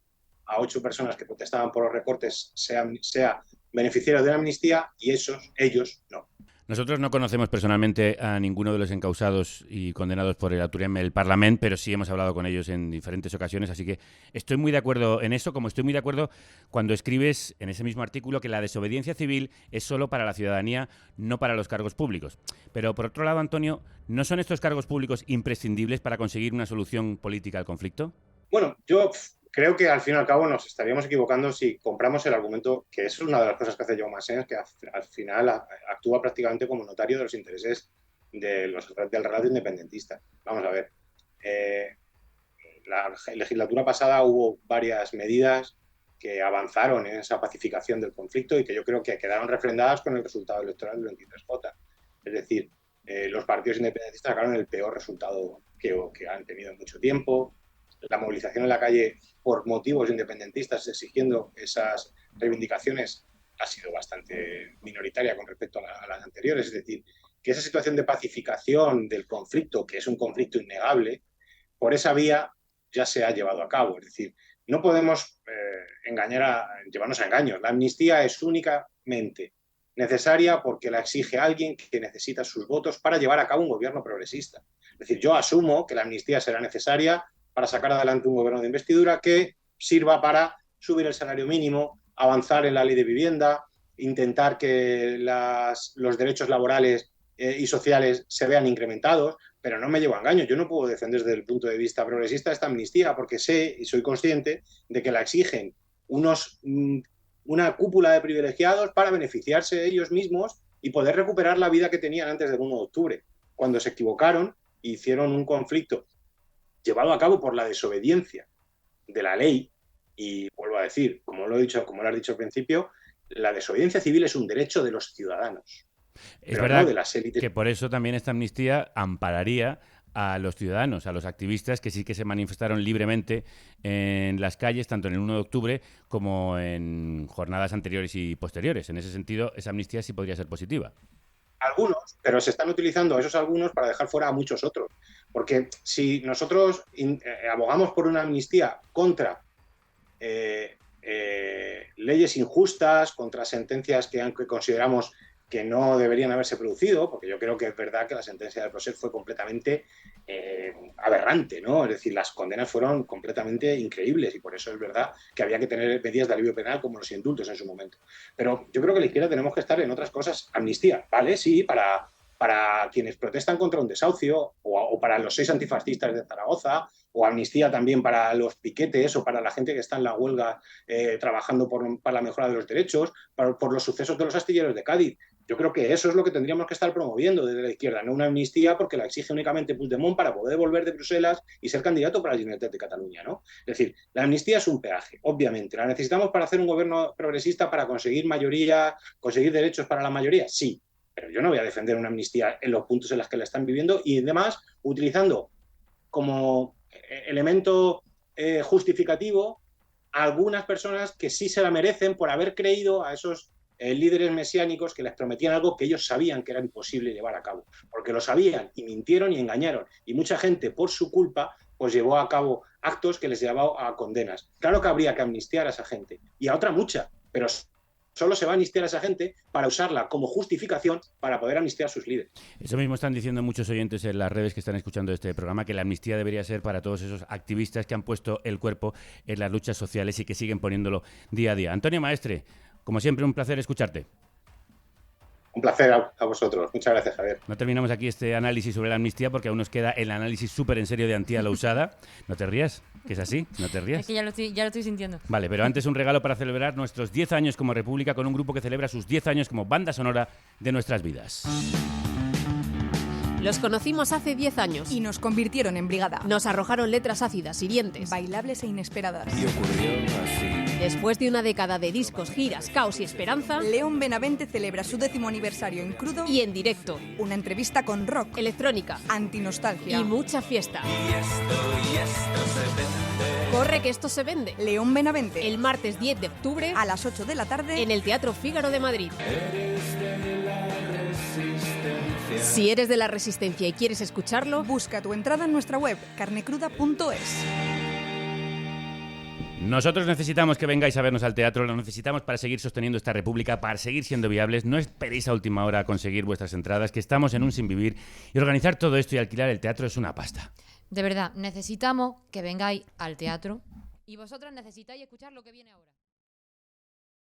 a 8 personas que protestaban por los recortes sea beneficiario de la amnistía y ellos no. Nosotros no conocemos personalmente a ninguno de los encausados y condenados por el Aturén en el Parlamento, pero sí hemos hablado con ellos en diferentes ocasiones, así que estoy muy de acuerdo en eso, como estoy muy de acuerdo cuando escribes en ese mismo artículo que la desobediencia civil es solo para la ciudadanía, no para los cargos públicos. Pero por otro lado, Antonio, ¿no son estos cargos públicos imprescindibles para conseguir una solución política al conflicto? Bueno, yo creo que al fin y al cabo nos estaríamos equivocando si compramos el argumento, que es una de las cosas que hace Jaume Asens, que al final actúa prácticamente como notario de los intereses del relato independentista. Vamos a ver, la legislatura pasada hubo varias medidas que avanzaron en esa pacificación del conflicto y que yo creo que quedaron refrendadas con el resultado electoral del 23J. Es decir, los partidos independentistas sacaron el peor resultado que han tenido en mucho tiempo. La movilización en la calle por motivos independentistas exigiendo esas reivindicaciones ha sido bastante minoritaria con respecto a las anteriores. Es decir, que esa situación de pacificación del conflicto, que es un conflicto innegable, por esa vía ya se ha llevado a cabo. Es decir, no podemos llevarnos a engaños. La amnistía es únicamente necesaria porque la exige alguien que necesita sus votos para llevar a cabo un gobierno progresista. Es decir, yo asumo que la amnistía será necesaria para sacar adelante un gobierno de investidura que sirva para subir el salario mínimo, avanzar en la ley de vivienda, intentar que los derechos laborales y sociales se vean incrementados, pero no me llevo a engaño. Yo no puedo defender desde el punto de vista progresista esta amnistía porque sé y soy consciente de que la exigen una cúpula de privilegiados para beneficiarse ellos mismos y poder recuperar la vida que tenían antes del 1 de octubre, cuando se equivocaron e hicieron un conflicto llevado a cabo por la desobediencia de la ley. Y vuelvo a decir, como lo has dicho al principio, la desobediencia civil es un derecho de los ciudadanos. Es verdad no de las élites. Que por eso también esta amnistía ampararía a los ciudadanos, a los activistas que sí que se manifestaron libremente en las calles, tanto en el 1 de octubre como en jornadas anteriores y posteriores. En ese sentido, esa amnistía sí podría ser positiva. Algunos, pero se están utilizando esos algunos para dejar fuera a muchos otros. Porque si nosotros abogamos por una amnistía contra leyes injustas, contra sentencias que consideramos que no deberían haberse producido, porque yo creo que es verdad que la sentencia del Procés fue completamente aberrante, ¿no? Es decir, las condenas fueron completamente increíbles y por eso es verdad que había que tener medidas de alivio penal como los indultos en su momento. Pero yo creo que la izquierda tenemos que estar en otras cosas. Amnistía, ¿vale? Sí, para quienes protestan contra un desahucio o para los 6 antifascistas de Zaragoza, o amnistía también para los piquetes o para la gente que está en la huelga trabajando para la mejora de los derechos, por los sucesos de los astilleros de Cádiz. Yo creo que eso es lo que tendríamos que estar promoviendo desde la izquierda, no una amnistía porque la exige únicamente Puigdemont para poder volver de Bruselas y ser candidato para la Generalitat de Cataluña, ¿no? Es decir, la amnistía es un peaje, obviamente. ¿La necesitamos para hacer un gobierno progresista, para conseguir mayoría, conseguir derechos para la mayoría? Sí, pero yo no voy a defender una amnistía en los puntos en los que la están viviendo y además utilizando como elemento justificativo a algunas personas que sí se la merecen por haber creído a esos líderes mesiánicos que les prometían algo que ellos sabían que era imposible llevar a cabo, porque lo sabían y mintieron y engañaron, y mucha gente por su culpa pues llevó a cabo actos que les llevaba a condenas. Claro que habría que amnistiar a esa gente y a otra mucha, pero solo se va a amnistiar a esa gente para usarla como justificación para poder amnistiar a sus líderes. Eso mismo están diciendo muchos oyentes en las redes que están escuchando este programa, que la amnistía debería ser para todos esos activistas que han puesto el cuerpo en las luchas sociales y que siguen poniéndolo día a día. Antonio Maestre, como siempre, un placer escucharte. Un placer a vosotros. Muchas gracias, Javier. No terminamos aquí este análisis sobre la amnistía porque aún nos queda el análisis súper en serio de Antía Lousada. No te rías, que es así, no te rías. Es que ya lo estoy sintiendo. Vale, pero antes un regalo para celebrar nuestros 10 años como República con un grupo que celebra sus 10 años como banda sonora de nuestras vidas. Los conocimos hace 10 años. Y nos convirtieron en brigada. Nos arrojaron letras ácidas, hirientes. Bailables e inesperadas. Y ocurrió así. Después de una década de discos, giras, caos y esperanza, León Benavente celebra su 10º aniversario en crudo y en directo. Una entrevista con rock, electrónica, antinostalgia y mucha fiesta. Y esto se vende. Corre que esto se vende. León Benavente. El martes 10 de octubre a las 8 de la tarde en el Teatro Fígaro de Madrid. Eres de la resistencia. Si eres de la resistencia y quieres escucharlo, busca tu entrada en nuestra web carnecruda.es. Nosotros necesitamos que vengáis a vernos al teatro, lo necesitamos para seguir sosteniendo esta república, para seguir siendo viables. No esperéis a última hora a conseguir vuestras entradas, que estamos en un sinvivir, y organizar todo esto y alquilar el teatro es una pasta. De verdad, necesitamos que vengáis al teatro y vosotros necesitáis escuchar lo que viene ahora.